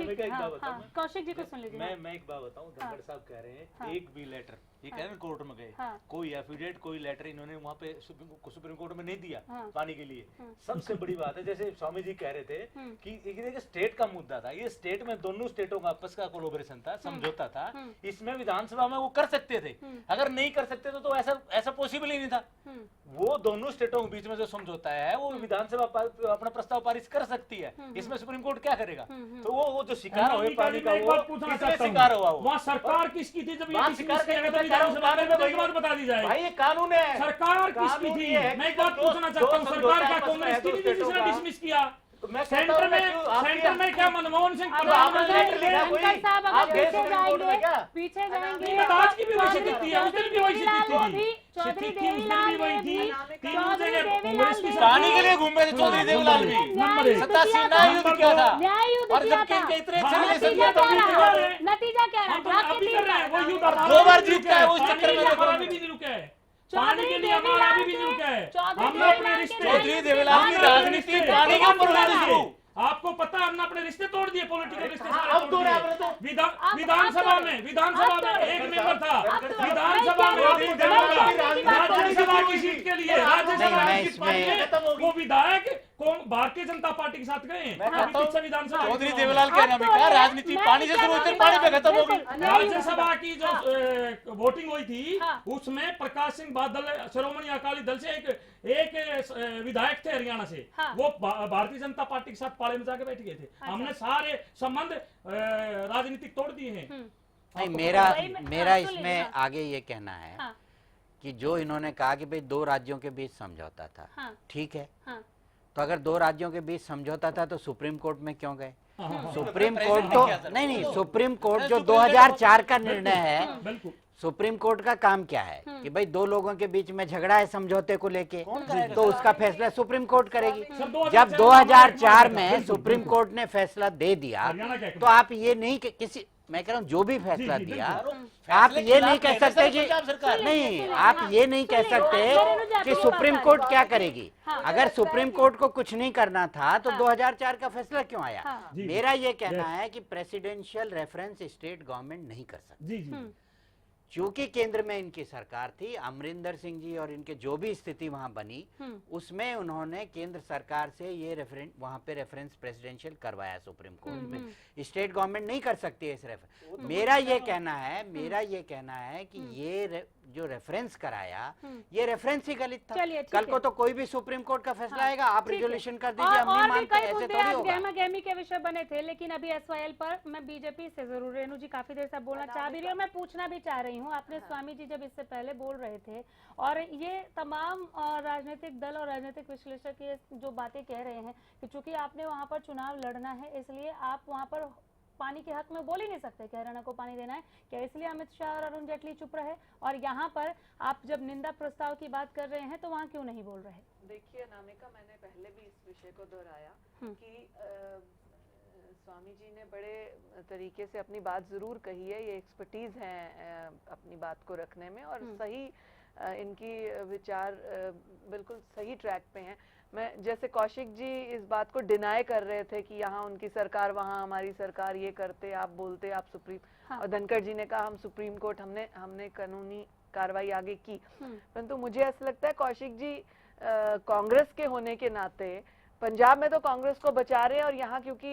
कौशिक जी को सुन लीजिए। मैं एक बात बताऊं, धनखड़ साहब कह रहे हैं एक भी लेटर, ये कह रहे हैं कोर्ट में गए, कोई एफिडेविट कोई लेटर इन्होंने वहाँ पे सुप्रीम कोर्ट में नहीं दिया पानी के लिए। सबसे बड़ी बात है, जैसे स्वामी जी कह रहे थे कि स्टेट का मुद्दा था, ये स्टेट में दोनों स्टेटों का आपस का कोलैबोरेशन था, समझौता था। इसमें विधानसभा में वो कर सकते थे, अगर नहीं कर सकते तो ऐसा पॉसिबल ही नहीं था। वो वो दोनों स्टेटों के बीच में जो समझौता है वो विधानसभा अपना प्रस्ताव पारित कर सकती है, इसमें सुप्रीम कोर्ट क्या करेगा? तो वो जो शिकार हुए पानी का वो किसने शिकार हुआ? वहाँ सरकार किसकी थी जब ये शिकार बता दी जाए भाई, ये कानून है। सरकार किसकी थी? मैं एक बात पूछना चाहता हूँ, सरकार क्या कांग्रेस की थी जिसने डिसमिस किया? सेंटर में क्या मनमोहन सिंह पीछे जाएंगे आज की भी वैसी थी, उस दिन भी वैसी थी, चौधरी उस दिन भी वही थी। तीनों जगह कांग्रेस की पानी के लिए घूमे थे चौधरी देवलाल भी, 87 न्याय युद्ध किया था, और जबकि इनके इतने नतीजा क्या रहा? 2 बार जीत गए वो, इस चक्कर में हमारा भी नहीं रुका है, पानी के लिए हमारा भी नहीं रुका है। हमने अपने रिश्ते, चौधरी देवलाल की राजनीति पानी के ऊपर हुई शुरू। आपको पता है हमने अपने रिश्ते तोड़ दिए, पॉलिटिकल रिश्ते सारे अब तोड़ दिए। विधानसभा में एक मेंबर था, विधानसभा में राज्यसभा की सीट के लिए, राज्यसभा की सीट पाने वो विधायक भारतीय जनता पार्टी के साथ गए। विधानसभा चौधरी देवलाल के नाम का राजनीति पानी से शुरू हुई थी, पानी पे खत्म होगी। राज्यसभा की जो वोटिंग हुई थी उसमें प्रकाश सिंह बादल शिरोमणि अकाली दल से एक विधायक थे हरियाणा से, वो भारतीय जनता पार्टी के साथ पाले में जाके बैठ गए थे। हमने सारे संबंध राजनीतिक तोड़ दिए हैं। नहीं, मेरा इसमें आगे ये कहना है कि जो इन्होंने कहा कि भाई 2 राज्यों के बीच समझौता था, ठीक है, तो अगर 2 राज्यों के बीच समझौता था तो सुप्रीम कोर्ट में क्यों गए? सुप्रीम कोर्ट तो नहीं, सुप्रीम कोर्ट जो 2004 का निर्णय है, सुप्रीम कोर्ट का काम क्या है कि भाई 2 लोगों के बीच में झगड़ा है समझौते को लेके, तो उसका फैसला सुप्रीम कोर्ट करेगी। जब 2004 में सुप्रीम कोर्ट ने फैसला दे दिया तो आप ये नहीं किसी, मैं कह रहा हूँ जो भी फैसला दिया, आप ये नहीं कह सकते कि नहीं, आप ये नहीं कह सकते कि सुप्रीम कोर्ट क्या करेगी। अगर सुप्रीम कोर्ट को कुछ नहीं करना था तो 2004 का फैसला क्यों आया? मेरा ये कहना है कि प्रेसिडेंशियल रेफरेंस स्टेट गवर्नमेंट नहीं कर सकती, चूंकि केंद्र में इनकी सरकार थी। अमरिंदर सिंह जी और इनके जो भी स्थिति वहां बनी उसमें उन्होंने केंद्र सरकार से ये वहां पे रेफरेंस प्रेसिडेंशियल करवाया सुप्रीम कोर्ट में। स्टेट गवर्नमेंट नहीं कर सकती है इस रेफरेंस। मेरा ये कहना है कि ये जो रेफरेंस कराया ये रेफरेंस ही गलत था। कल को तो कोई भी सुप्रीम कोर्ट का फैसला आएगा, आप रिजोल्यूशन कर दीजिए, हम नहीं मानते, ऐसे थोड़ी होगा। गहमा-गहमी के विषय बने थे, लेकिन अभी एसवाईएल पर मैं बीजेपी से जरूर, रेणु जी काफी देर से बोलना चाह भी रही हूँ, मैं पूछना भी चाह रही हूँ। आपने स्वामी जी जब इससे पहले बोल रहे थे और ये तमाम राजनीतिक दल और राजनीतिक विश्लेषक ये जो बातें कह रहे हैं कि चूंकि आपने वहां पर चुनाव लड़ना है इसलिए आप वहां पर पानी के हक में बोल ही नहीं सकते कि हरियाणा को पानी देना है, क्या इसलिए अमित शाह और अरुण जेटली चुप रहे? और यहाँ पर आप जब निंदा प्रस्ताव की बात कर रहे हैं तो वहाँ क्यों नहीं बोल रहे? देखिए अनामिका, मैंने पहले भी इस विषय को दोहराया कि स्वामी जी ने बड़े तरीके से अपनी बात जरूर कही है, ये एक्सपर्टीज है अपनी बात को रखने में, और सही इनकी विचार बिल्कुल सही ट्रैक पे हैं। मैं जैसे कौशिक जी इस बात को डिनाई कर रहे थे कि यहाँ उनकी सरकार, वहाँ हमारी सरकार, ये करते, आप बोलते, आप सुप्रीम, और धनखड़ जी ने कहा हम सुप्रीम कोर्ट, हमने कानूनी कार्रवाई आगे की। परंतु मुझे ऐसा लगता है कौशिक जी कांग्रेस के होने के नाते पंजाब में तो कांग्रेस को बचा रहे हैं, और यहाँ क्योंकि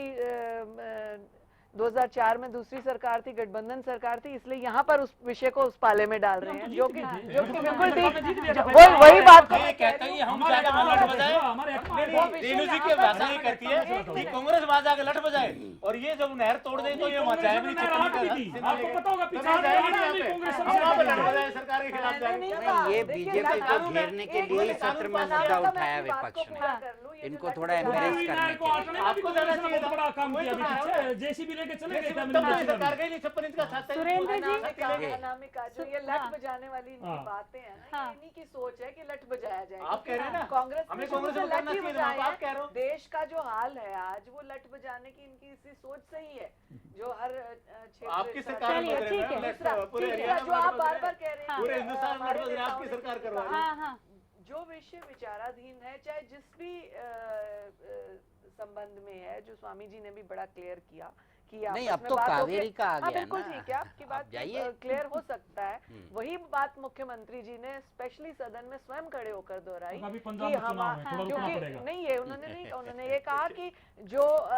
2004 में दूसरी सरकार थी, गठबंधन सरकार थी, इसलिए यहाँ पर उस विषय को उस पाले में डाल रहे हैं, जो कि बिल्कुल ठीक, वही बात कहते हैं हम लट बजाए। रेणु जी की भाषा ये कहती है कि कांग्रेस वहां जाके लट बजाए, और ये जब नहर तोड़ दे तो ये वहां जाए भी आपको पता होगा सरकार के खिलाफ ये बीजेपी को घेरने के लिए ही सत्र में मुद्दा उठाया विपक्ष ने, इनको थोड़ा एम्बेरेस करने के लिए। आपको बड़ा काम किया, जेसीबी लेके चले गए सरकार के लिए 56 इंच का छाता। सुरेंद्र जी, अनामिका, जो ये लट बजाने वाली इनकी बातें हैं ना, ये इन्हीं की सोच है कि लट बजाया जाए। आप कह रहे हैं ना, कांग्रेस हमें कांग्रेस को करना चाहिए, आप कह रहे हो। देश का जो हाल है आज, वो लट बजाने की इनकी इसी सोच सही है, जो हर क्षेत्र आपकी सरकार जो आप बार बार कह रहे हैं पूरे हिंदुस्तान में लट बज रहा है, आपकी सरकार करवा रही है। जो विषय विचाराधीन है, चाहे जिस भी संबंध में है, जो स्वामी जी ने भी बड़ा क्लियर किया कि आपस नहीं, अब में तो बात होके- कावेरी का आ हाँ, गया बिल्कुल ना। ठीक है, आपकी अब बात जाइए। क्लियर हो सकता है। वही बात मुख्यमंत्री जी ने स्पेशली सदन में स्वयं खड़े होकर दोहराई तो अभी पंजाब में चुनाव है, थोड़ा रुकना पड़ेगा। नहीं, ये उन्होंने नहीं कहा, उन्होंने ये कहा कि जो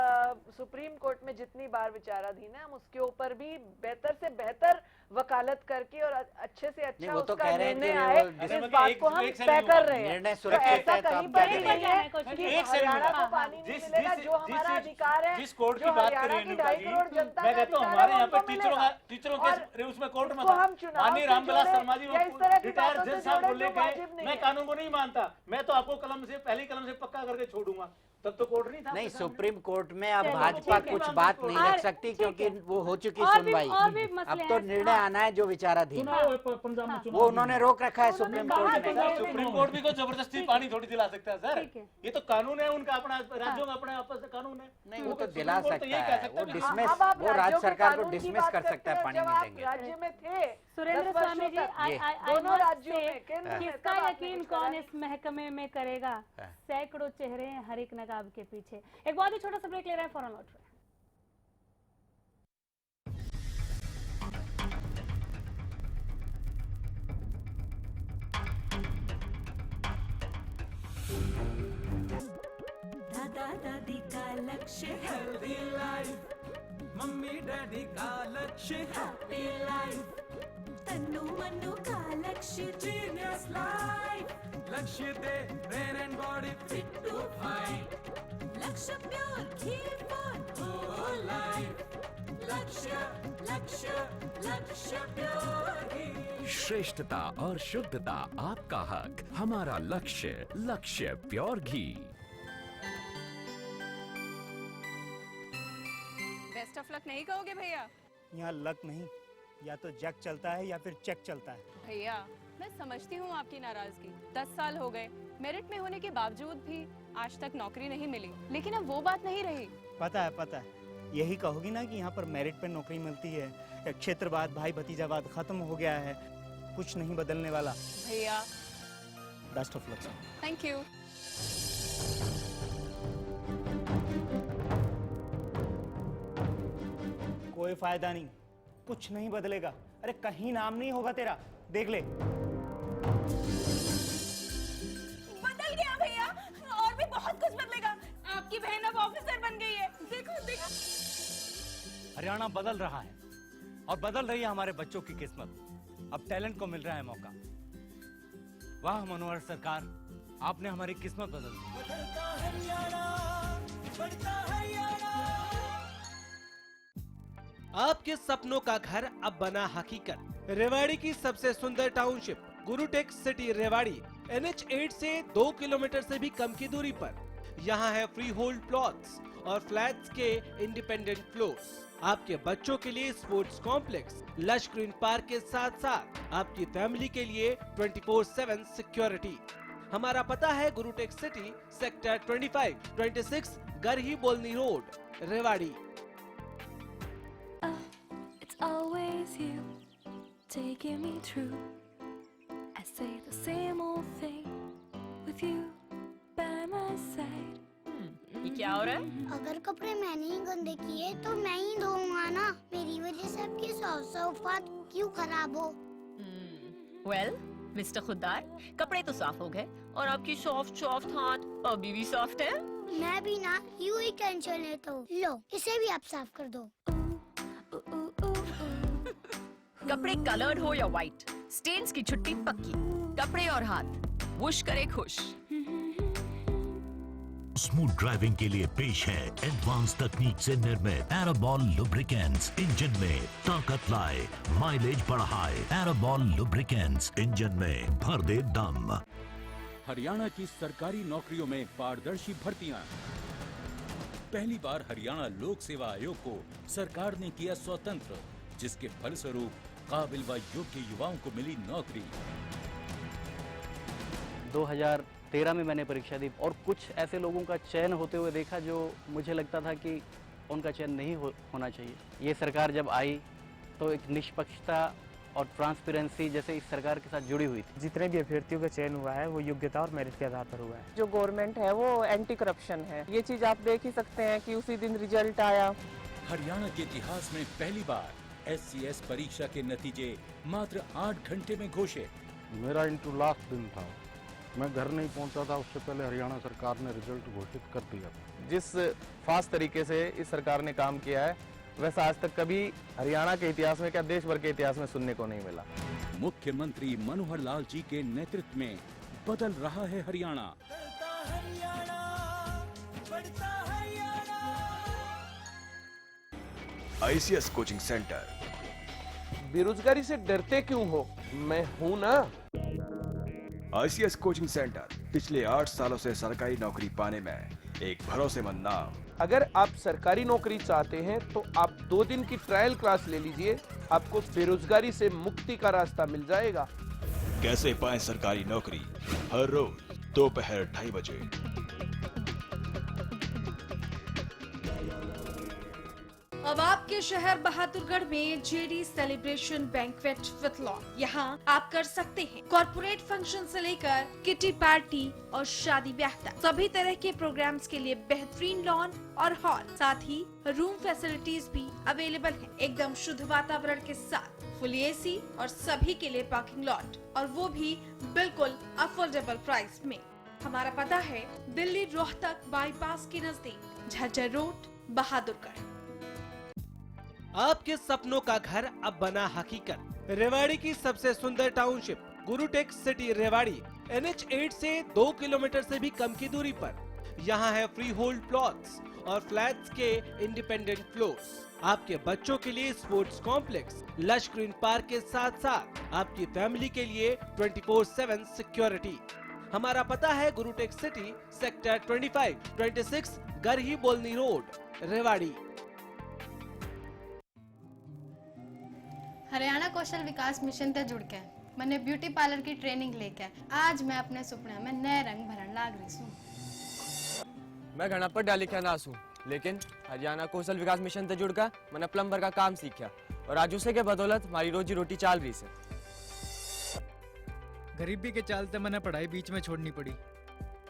सुप्रीम कोर्ट में जितनी बार विचाराधीन है हम उसके ऊपर भी बेहतर से बेहतर वकालत करके और अच्छे से नहीं, अच्छा वो तो उसका कह रहे हैं निर्णय कि आए, वो इस बात को हम एक तय कर रहे हैं। निर्णय तो सुरक्षित ऐसा है, तो कहीं आप पर क्या भी करें? नहीं है कि एक हरियाणा सेकंड। को पानी नहीं मिलेगा, जो हमारा अधिकार है, जिस कोर्ट जो की बात हरियाणा करें की रेणुका 2.5 जी, करोड़ जनता मैं का कहता हूँ अधिकार हमारे है, यहाँ वो पे उनको टीचरों मिलेगा। के उसमें कोर्ट में इसको था हम चुनाव माननीय से रामविलास जोड़े शर्मा जी या इस तरह की रिटायर्ड बातों जज से साहब जोड़े बोले जो वाजिब नहीं मैं है। कानून को नहीं मानता, मैं तो आपको कलम से पहली कलम से पक्का करके छोड़ूंगा। तब तो कोर्ट नहीं था नहीं, आपके सामने। सुप्रीम कोर्ट में अब चलिए, भाजपा ठीक है। कुछ बात नहीं और- रख सकती ठीक क्योंकि है। वो हो चुकी और भी सुनवाई। मसले अब तो हैं। निर्णय हाँ। आना है जो विचाराधीन है। चुनाव है पंजाब में, चुनाव वो भी उन्होंने है। रोक रखा है उन्होंने सुप्रीम कहा कोर्ट कि ने। ये- सुप्रीम कोर्ट भी को जबरदस्ती पानी थोड़ी दिला सकता है सर। ठीक है। ये तो कानून है उनका, अपना राज्यों का अपने आपस में कानून है। नहीं, वो तो सुप्रीम दिला कोर्ट तो सकता यही कह है, सकता वो कि डिसमिस, अब आप वो राज्य राज्यों के सरकार को कानून की डिसमिस बात कर करते सकता है, हैं। पानी जब नहीं आप देंगे। राज्य में थे सुरेंद्र 10 वर्षों स्वामी जी, तक, ये। दोनों राज्यों में केंद्र में किसका तब आपने यकीन कुछ करा कौन नहीं। इस महकमे में करेगा? हाँ। सैकड़ों चेहरे हैं हर एक नकाब के पीछे। एक बहुत ही छोटा सा ब्रेक ले रहे हैं, फौरन लौट रहे हैं। दादा दादी का लक्ष्य हेल्दी लाइफ, मम्मी डैडी का लक्ष्य हैप्पी लाइफ, तन्नू मन्नू का लक्ष्य जीनियस लाइफ, लक्ष्य दे brain and body fit to fight, Lakshya pure ghee for whole life, Lakshya Lakshya लक्ष्य प्योर घी। श्रेष्ठता और शुद्धता आपका हक, हमारा लक्ष्य, लक्ष्य pure ghee. Best of luck नहीं कहोगे भैया? यहाँ लक नहीं, या तो जग चलता है या फिर चेक चलता है। भैया मैं समझती हूँ आपकी नाराजगी। 10 साल हो गए, मेरिट में होने के बावजूद भी आज तक नौकरी नहीं मिली, लेकिन अब वो बात नहीं रही। पता है, यही कहोगी ना कि यहाँ पर मेरिट पे नौकरी मिलती है, क्षेत्रवाद भाई भतीजावाद खत्म हो गया है, कुछ नहीं बदलने वाला। भैया best of luck. Thank you. कोई फायदा नहीं, कुछ नहीं बदलेगा। अरे कहीं नाम नहीं होगा तेरा, देख ले। बदल गया भैया, और भी बहुत कुछ बदलेगा। आपकी बहन अब ऑफिसर बन गई है, देखो देखो। हरियाणा बदल रहा है और बदल रही है हमारे बच्चों की किस्मत। अब टैलेंट को मिल रहा है मौका। वाह मनोहर सरकार, आपने हमारी किस्मत बदल दी। आपके सपनों का घर अब बना हकीकत। रेवाड़ी की सबसे सुंदर टाउनशिप गुरुटेक सिटी रेवाड़ी NH8 से 2 किलोमीटर से भी कम की दूरी पर। यहाँ है फ्री होल्ड प्लॉट्स और फ्लैट्स के इंडिपेंडेंट फ्लोर्स। आपके बच्चों के लिए sports complex, lush green park के साथ साथ आपकी फैमिली के लिए 24/7 सिक्योरिटी। हमारा पता है गुरुटेक सिटी, सेक्टर 25-26 गरही बोलनी road, Rewari. It's always you taking me through. I say the same old thing with you by my side. ये क्या हो रहा है? अगर कपड़े मैंने ही गंदे किए तो मैं ही धोऊंगा ना। मेरी वजह से आपकी सोफात क्यों खराब हो? वेल मिस्टर खुद्दार, कपड़े तो साफ हो गए और आपकी सॉफ्ट हाथ अभी भी सॉफ्ट है। मैं भी ना यूं ही टेंशन लेता हूँ। लो इसे भी आप साफ कर दो। कपड़े कलर्ड हो या व्हाइट, स्टेन्स की छुट्टी पक्की। कपड़े और हाथ वुश करे खुश। स्मूथ ड्राइविंग के लिए पेश है एडवांस तकनीक से निर्मित एरोबॉल लुब्रिकेंट्स। इंजन में ताकत लाए, माइलेज बढ़ाए। एरोबॉल लुब्रिकेंट्स, इंजन में भर दे दम। हरियाणा की सरकारी नौकरियों में पारदर्शी भर्तियां। पहली बार हरियाणा लोक सेवा आयोग को सरकार ने किया स्वतंत्र, जिसके फलस्वरूप काबिल व योग्य युवाओं को मिली नौकरी। 2013 में मैंने परीक्षा दी और कुछ ऐसे लोगों का चयन होते हुए देखा जो मुझे लगता था कि उनका चयन नहीं होना चाहिए। ये सरकार जब आई तो एक निष्पक्षता और ट्रांसपेरेंसी जैसे इस सरकार के साथ जुड़ी हुई थी। जितने भी अभ्यर्थियों का चयन हुआ है वो योग्यता और मेरिट के आधार पर हुआ है। जो गवर्नमेंट है वो एंटी करप्शन है। ये चीज आप देख ही सकते हैं कि उसी दिन रिजल्ट आया। हरियाणा के इतिहास में पहली बार SCS परीक्षा के नतीजे मात्र 8 घंटे में घोषित। मेरा इंटरव्यू लास्ट दिन था, मैं घर नहीं पहुंचा था, उससे पहले हरियाणा सरकार ने रिजल्ट घोषित कर दिया। जिस फास्ट तरीके से इस सरकार ने काम किया है वैसा आज तक कभी हरियाणा के इतिहास में क्या देश भर के इतिहास में सुनने को नहीं मिला। मुख्यमंत्री मनोहर लाल जी के नेतृत्व में बदल रहा है हरियाणा। ICS coaching centre. बेरोजगारी से डरते क्यों हो, मैं हूं ना। ICS कोचिंग सेंटर पिछले 8 सालों से सरकारी नौकरी पाने में एक भरोसेमंद नाम। अगर आप सरकारी नौकरी चाहते हैं तो आप 2 दिन की ट्रायल क्लास ले लीजिए, आपको बेरोजगारी से मुक्ति का रास्ता मिल जाएगा। कैसे पाएं सरकारी नौकरी? हर रोज दोपहर 2:30 बजे। अब आपके शहर बहादुरगढ़ में JD celebration banquet with lawn. यहाँ आप कर सकते हैं कॉर्पोरेट फंक्शन से लेकर किटी पार्टी और शादी ब्याह तक। सभी तरह के प्रोग्राम्स के लिए बेहतरीन लॉन और हॉल, साथ ही रूम फैसिलिटीज भी अवेलेबल हैं। एकदम शुद्ध वातावरण के साथ फुल AC और सभी के लिए पार्किंग लॉट, और वो भी बिल्कुल अफोर्डेबल प्राइस में। हमारा पता है दिल्ली रोहतक बाईपास के नजदीक, झज्जर रोड, बहादुरगढ़। आपके सपनों का घर अब बना हकीकत। रेवाड़ी की सबसे सुंदर टाउनशिप गुरुटेक सिटी रेवाड़ी NH 8 से 2 किलोमीटर से भी कम की दूरी पर। यहाँ है फ्री होल्ड प्लॉट्स और फ्लैट्स के इंडिपेंडेंट फ्लोर्स। आपके बच्चों के लिए sports complex, lush green park के साथ साथ आपकी फैमिली के लिए 24/7 सिक्योरिटी। हमारा पता है गुरुटेक सिटी, सेक्टर 25, 26 गरही बोलनी रोड, रेवाड़ी। हरियाणा कौशल विकास मिशन से जुड़ के मैंने ब्यूटी पार्लर की ट्रेनिंग लेके आज मैं अपने सुपने में नए रंग भरन लाग रही हूँ। मैं घना पर डाली क्या नास हूँ, लेकिन हरियाणा कौशल विकास मिशन से जुड़कर मैंने प्लम्बर का काम सीखा और आज उसे के बदौलत हमारी रोजी रोटी चाल रही से। गरीबी के चलते मैंने पढ़ाई बीच में छोड़नी पड़ी,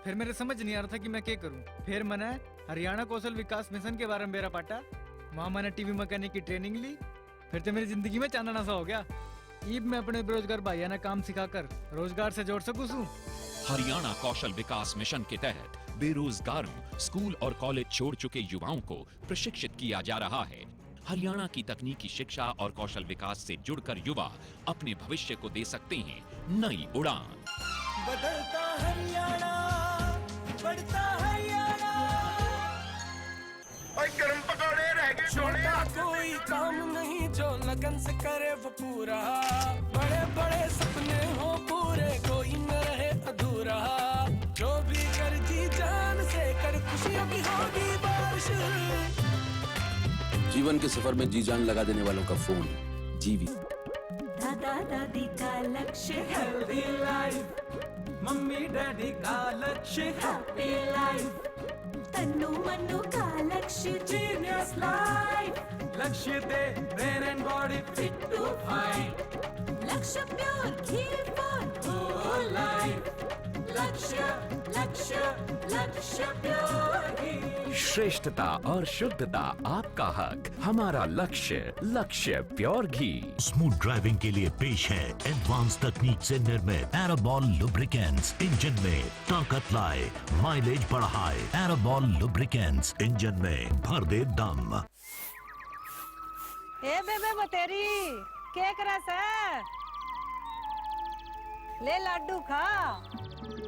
फिर मेरे समझ नहीं आ रहा था कि मैं क्या करूँ। फिर मैंने हरियाणा कौशल विकास मिशन के बारे में मेरा पाटा, वहाँ मैंने टीवी मैकेनिक की ट्रेनिंग ली, फिर तो मेरी जिंदगी में चांदना सा हो गया। ईब मैं अपने बेरोजगार भाइयों ने काम सिखाकर रोजगार से जोड़ सकूं। हरियाणा कौशल विकास मिशन के तहत बेरोजगारों, स्कूल और कॉलेज छोड़ चुके युवाओं को प्रशिक्षित किया जा रहा है। हरियाणा की तकनीकी शिक्षा और कौशल विकास से जुड़कर युवा अपने भविष्य को दे सकते हैं नई उड़ान। बदलता हरियाणा, बढ़ता हरियाणा। गर्म पकौड़े रह गए, छोटा कोई काम नहीं जो लगन से करे वो पूरा। बड़े बड़े सपने हो पूरे, कोई न रहे अधूरा। जो भी कर जी जान से कर, खुशियों की होगी बारिश। जीवन के सफर में जी जान लगा देने वालों का फोन जीवी। दादा दादी का लक्ष्य हेल्दी लाइफ, मम्मी डैडी का लक्ष्य हैप्पी लाइफ, तन्नू मन्नू का लक्ष्य जीनियस लाइफ। लक्ष्य दे brain and body fit to fight, Lakshya pure ghee for whole life. Lakshya Lakshya लक्ष्य प्योर घी। श्रेष्ठता और शुद्धता आपका हक, हमारा लक्ष्य, लक्ष्य प्योर घी। स्मूथ ड्राइविंग के लिए पेश है एडवांस तकनीक से निर्मित एराबॉल लुब्रिकेंट्स। इंजन में ताकत लाए, माइलेज बढ़ाए। एराबॉल लुब्रिकेंट्स, इंजन में भर दे दम। ए बेबे बतेरी क्या करा से? ले लड्डू खा।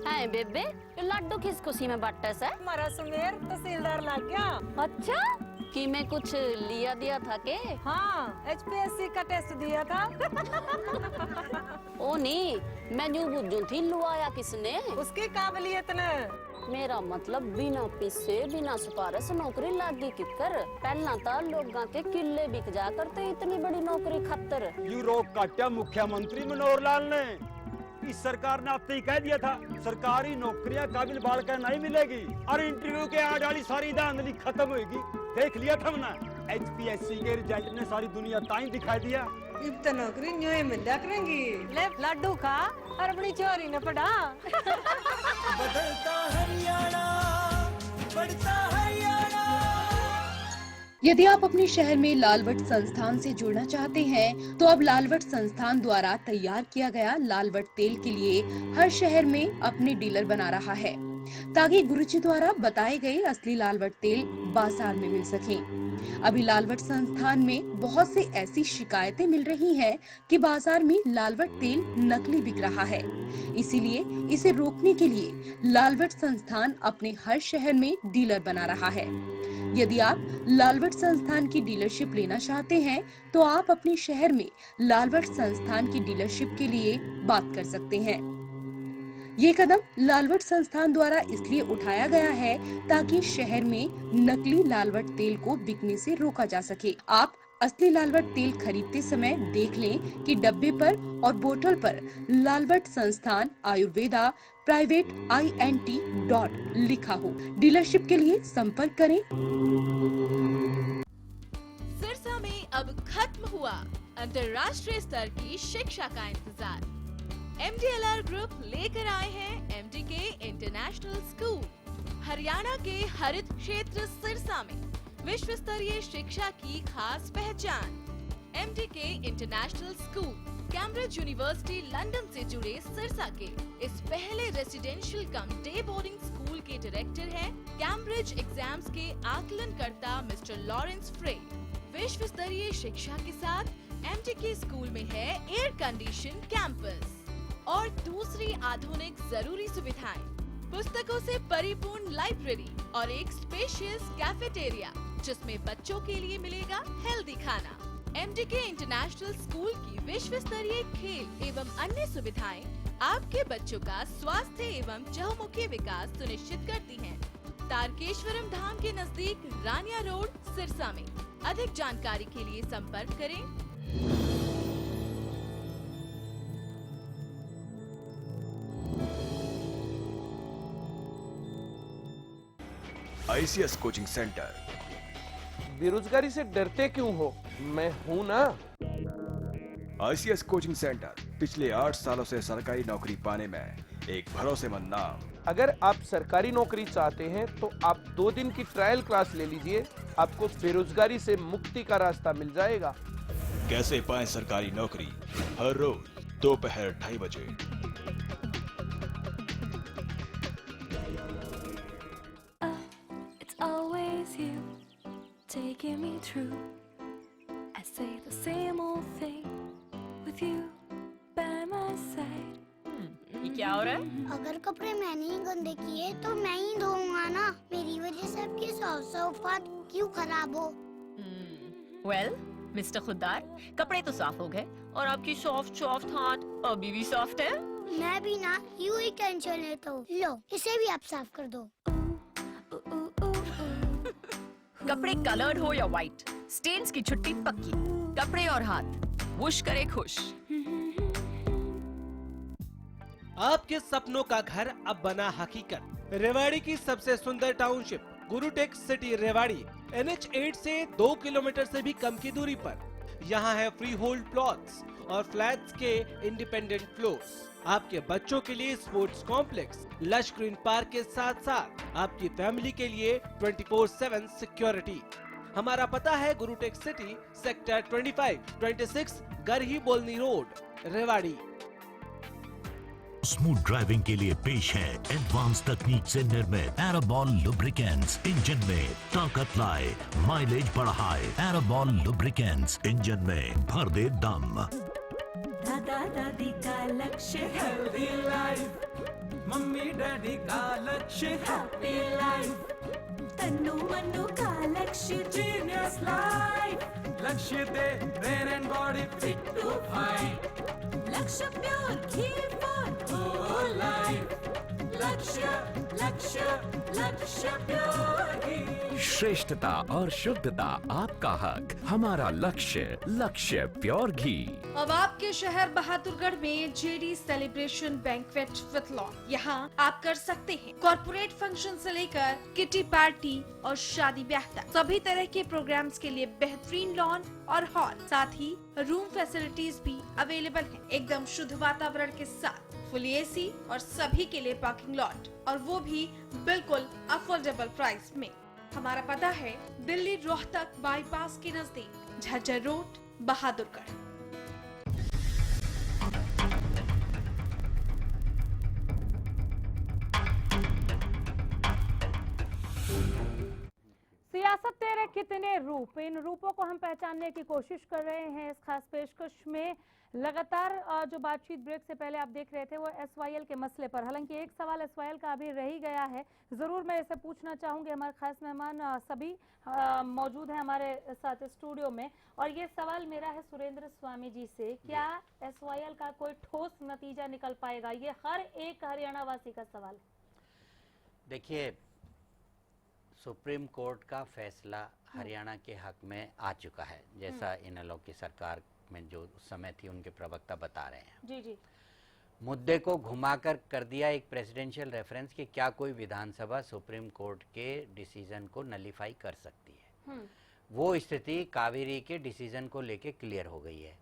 है बेबे, ये लड्डू किस खुशी में बांटा से? हमारा सुमेर तहसीलदार लग गया। अच्छा, कि मैं कुछ लिया दिया था के? हाँ, HPSC का टेस्ट दिया था। ओ नहीं, मैं न्यू बुझू थी, लुआया किसने? उसकी काबिलियत ने। मेरा मतलब बिना पिसे बिना सिफारिश नौकरी लागी किकर। पहला तो लोगों के किले बिक जा करते इतनी बड़ी नौकरी खातर। यू रोक काटा मुख्यमंत्री मनोहर लाल ने। इस सरकार ने आपसे ही कह दिया था सरकारी नौकरियां काबिल बाल का नहीं मिलेगी और इंटरव्यू के आज वाली सारी धांधली खत्म होगी। देख लिया था ना, HPSC के रिजल्ट ने सारी दुनिया ताई दिखाई दिया। अब तो नौकरी न्यू ही मिल करेंगी। ले लड्डू खा और अपनी चोरी न पड़ा। बदलता हरियाणा, बढ़ता हरियाणा। यदि आप अपने शहर में लालवट संस्थान से जुड़ना चाहते हैं तो अब लालवट संस्थान द्वारा तैयार किया गया लालवट तेल के लिए हर शहर में अपने डीलर बना रहा है, ताकि गुरुजी द्वारा बताए गए असली लालवट तेल बाजार में मिल सके। अभी लालवट संस्थान में बहुत से ऐसी शिकायतें मिल रही हैं कि बाजार में लालवट तेल नकली बिक रहा है। इसीलिए इसे रोकने के लिए लालवट संस्थान अपने हर शहर में डीलर बना रहा है। यदि आप लालवट संस्थान की डीलरशिप लेना चाहते हैं तो आप अपने शहर में लालवट संस्थान की डीलरशिप के लिए बात कर सकते हैं। ये कदम लालवट संस्थान द्वारा इसलिए उठाया गया है ताकि शहर में नकली लालवट तेल को बिकने से रोका जा सके। आप असली लालवट तेल खरीदते समय देख लें कि डब्बे पर और बोतल पर लालवट संस्थान आयुर्वेदा प्राइवेट INT लिखा हो। डीलरशिप के लिए संपर्क करें। सिरसा में अब खत्म हुआ अंतर्राष्ट्रीय स्तर की शिक्षा का इंतजार। MDLR ग्रुप लेकर आए हैं MDK इंटरनेशनल स्कूल। हरियाणा के हरित क्षेत्र सिरसा में विश्व स्तरीय शिक्षा की खास पहचान। MDK international school Cambridge university London से जुड़े सिरसा के इस पहले रेसिडेंशियल कम डे बोर्डिंग स्कूल के डायरेक्टर हैं कैम्ब्रिज एग्जाम्स के आकलनकर्ता मिस्टर लॉरेंस फ्रे। विश्व स्तरीय शिक्षा के साथ MDK स्कूल में है एयर कंडीशन कैंपस और दूसरी आधुनिक जरूरी सुविधाएं, पुस्तकों से परिपूर्ण लाइब्रेरी और एक स्पेशियस कैफेटेरिया जिसमें बच्चों के लिए मिलेगा हेल्दी खाना। MDK इंटरनेशनल स्कूल की विश्व स्तरीय खेल एवं अन्य सुविधाएं आपके बच्चों का स्वास्थ्य एवं चहुमुखी विकास सुनिश्चित करती हैं। तारकेश्वरम धाम के नजदीक रानिया रोड सिरसा में। अधिक जानकारी के लिए संपर्क करें। ICS coaching centre. बेरोजगारी से डरते क्यों हो? मैं हूं ना। ICS कोचिंग सेंटर पिछले 8 सालों से सरकारी नौकरी पाने में एक भरोसेमंद नाम। अगर आप सरकारी नौकरी चाहते हैं तो आप 2 दिन की ट्रायल क्लास ले लीजिए, आपको बेरोजगारी से मुक्ति का रास्ता मिल जाएगा। कैसे पाएं सरकारी नौकरी? हर रोज दोपहर 2:30 बजे। Taking me through, I say the same old thing with you by my side. ये क्या हो रहा है? अगर कपड़े मैंने ही गंदे किए तो मैं ही धोऊंगा ना। मेरी वजह से आपके सोफा क्यों खराब हो? Well, मिस्टर खुद्दार, कपड़े तो साफ हो गए और आपकी सॉफ्ट हाथ अभी भी सॉफ्ट है। मैं भी ना यूं ही टेंशन लेता हूँ। लो, इसे भी आप साफ कर दो। कपड़े कलर्ड हो या व्हाइट, स्टेन्स की छुट्टी पक्की। कपड़े और हाथ वुश करे खुश। आपके सपनों का घर अब बना हकीकत। रेवाड़ी की सबसे सुंदर टाउनशिप गुरुटेक सिटी रेवाड़ी NH8 से 2 किलोमीटर से भी कम की दूरी पर। यहाँ है फ्री होल्ड प्लॉट्स और फ्लैट्स के इंडिपेंडेंट फ्लोर्स। आपके बच्चों के लिए sports complex, lush green park के साथ साथ आपकी फैमिली के लिए 24/7 सिक्योरिटी। हमारा पता है गुरुटेक सिटी, सेक्टर 25-26 गरही बोलनी रोड, रेवाड़ी। स्मूथ ड्राइविंग के लिए पेश है एडवांस तकनीक से निर्मित एराबॉल लुब्रिकेंट्स। इंजन में ताकत लाए, माइलेज बढ़ाए। एराबॉल लुब्रिकेंट्स इंजन में भर दे दम। दादा दादी का लक्ष्य हेल्दी लाइफ, मम्मी डैडी का लक्ष्य हैप्पी लाइफ, तन्नू मन्नू का लक्ष्य जीनियस लाइफ। लक्ष्य दे brain and body fit to fight, Lakshya pure ghee for whole life. Lakshya Lakshya लक्ष्य प्योर घी। श्रेष्ठता और शुद्धता आपका हक, हमारा लक्ष्य। लक्ष्य प्योर घी। अब आपके शहर बहादुरगढ़ में JD celebration banquet with lawn. यहाँ आप कर सकते हैं कॉर्पोरेट फंक्शन से लेकर किटी पार्टी और शादी ब्याह तक। सभी तरह के प्रोग्राम्स के लिए बेहतरीन लॉन और हॉल, साथ ही रूम फैसिलिटीज भी अवेलेबल हैं। एकदम शुद्ध वातावरण के साथ फुली AC और सभी के लिए पार्किंग लॉट, और वो भी बिल्कुल अफोर्डेबल प्राइस में। हमारा पता है दिल्ली रोहतक बाईपास के नजदीक, झज्जर रोड, बहादुरगढ़। सियासत तेरे कितने रूप, इन रूपों को हम पहचानने की कोशिश कर रहे हैं इस खास पेशकश में। लगातार जो बातचीत ब्रेक से पहले आप देख रहे थे वो एसवाईएल के मसले पर, हालांकि एक सवाल एसवाईएल का अभी रह ही गया है, जरूर मैं इसे पूछना चाहूंगी। हमारे खास मेहमान सभी मौजूद हैं हमारे साथ स्टूडियो में, और ये सवाल मेरा है सुरेंद्र स्वामी जी से, क्या एसवाईएल का कोई ठोस नतीजा निकल पाएगा? ये हर एक हरियाणा वासी का सवाल है। देखिए, सुप्रीम कोर्ट का फैसला हरियाणा के हक में आ चुका है, जैसा इनेलो की सरकार में जो उस समय थी उनके प्रवक्ता बता रहे हैं। जी जी। मुद्दे को घुमाकर कर दिया एक प्रेसिडेंशियल रेफरेंस कि क्या कोई विधानसभा सुप्रीम कोर्ट के डिसीजन को नलीफाई कर सकती है। वो स्थिति कावेरी के डिसीजन को लेके क्लियर हो गई है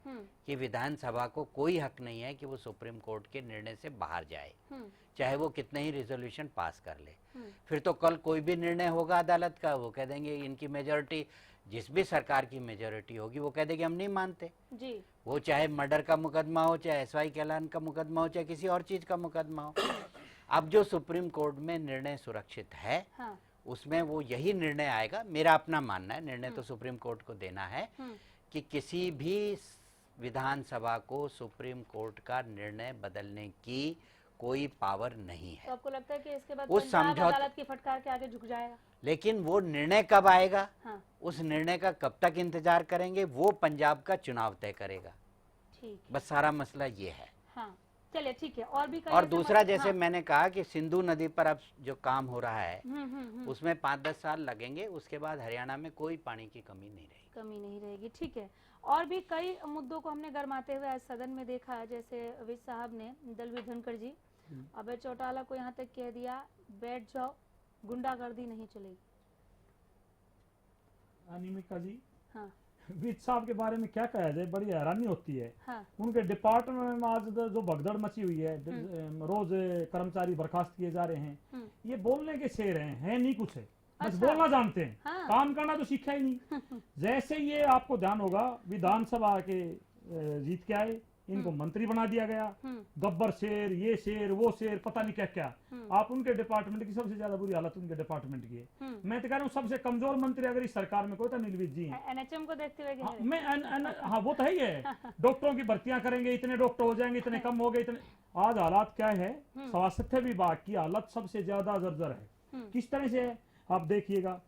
कि विधानसभा को कोई हक नहीं है कि वो सुप्रीम कोर्ट के निर्णय से बाहर जाए, चाहे वो कितने ही रिजोल्यूशन पास कर ले। फिर तो कल कोई भी निर्णय होगा अदालत का, वो कह देंगे इनकी मेजोरिटी, जिस भी सरकार की मेजोरिटी होगी वो कह देगी हम नहीं मानते जी। वो चाहे मर्डर का मुकदमा हो, चाहे एसवाई कैलान का मुकदमा हो, चाहे किसी और चीज का मुकदमा हो। अब जो सुप्रीम कोर्ट में निर्णय सुरक्षित है, हाँ। उसमें वो यही निर्णय आएगा, मेरा अपना मानना है, निर्णय तो सुप्रीम कोर्ट को देना है कि किसी भी विधानसभा को सुप्रीम कोर्ट का निर्णय बदलने की कोई पावर नहीं है। तो आपको लगता है कि इसके बाद उस अदालत की फटकार के आगे झुक जाएगा? लेकिन वो निर्णय कब आएगा, हाँ। उस निर्णय का कब तक इंतजार करेंगे, वो पंजाब का चुनाव तय करेगा। ठीक, बस सारा मसला ये है। हाँ। चलिए ठीक है। और दूसरा जैसे मैंने कहा कि सिंधु नदी पर अब जो काम हो रहा है उसमें 5-10 साल लगेंगे, उसके बाद हरियाणा में कोई पानी की कमी नहीं रहेगी। ठीक है। और भी कई मुद्दों को हमने गरमाते हुए आज सदन में देखा है, जैसे विज साहब ने, दलवीर धनखड़ जी, अभय चौटाला को यहाँ तक कह दिया बैठ जाओ, गुंडागर्दी नहीं चलेगी। अनिमिका जी, हाँ। विज साहब के बारे में क्या कहा जाए, बड़ी हैरानी होती है। हाँ। उनके डिपार्टमेंट में आज जो भगदड़ मची हुई है, रोज कर्मचारी बर्खास्त किए जा रहे हैं, ये बोलने के शेर हैं, नहीं कुछ है, बस बोलना जानते हैं, हाँ। काम करना तो सीखा ही नहीं। जैसे ये आपको ध्यान होगा, विधानसभा के जीत के आए, इनको मंत्री बना दिया गया, गब्बर शेर, ये शेर, वो शेर, पता नहीं क्या क्या। आप उनके डिपार्टमेंट की सबसे ज्यादा बुरी हालत उनके डिपार्टमेंट की है। मैं तो कह रहा हूँ सबसे कमजोर मंत्री अगर इस सरकार में कोई तो अनिल विज जी हैं। एनएचएम को देखते हुए हाँ वो तो है ही है। डॉक्टरों की भर्तियां करेंगे, इतने डॉक्टर हो जाएंगे, इतने कम हो गए, इतने। आज हालात क्या है, स्वास्थ्य विभाग की हालत सबसे ज्यादा जर्जर है। किस तरह से है आप देखिएगा,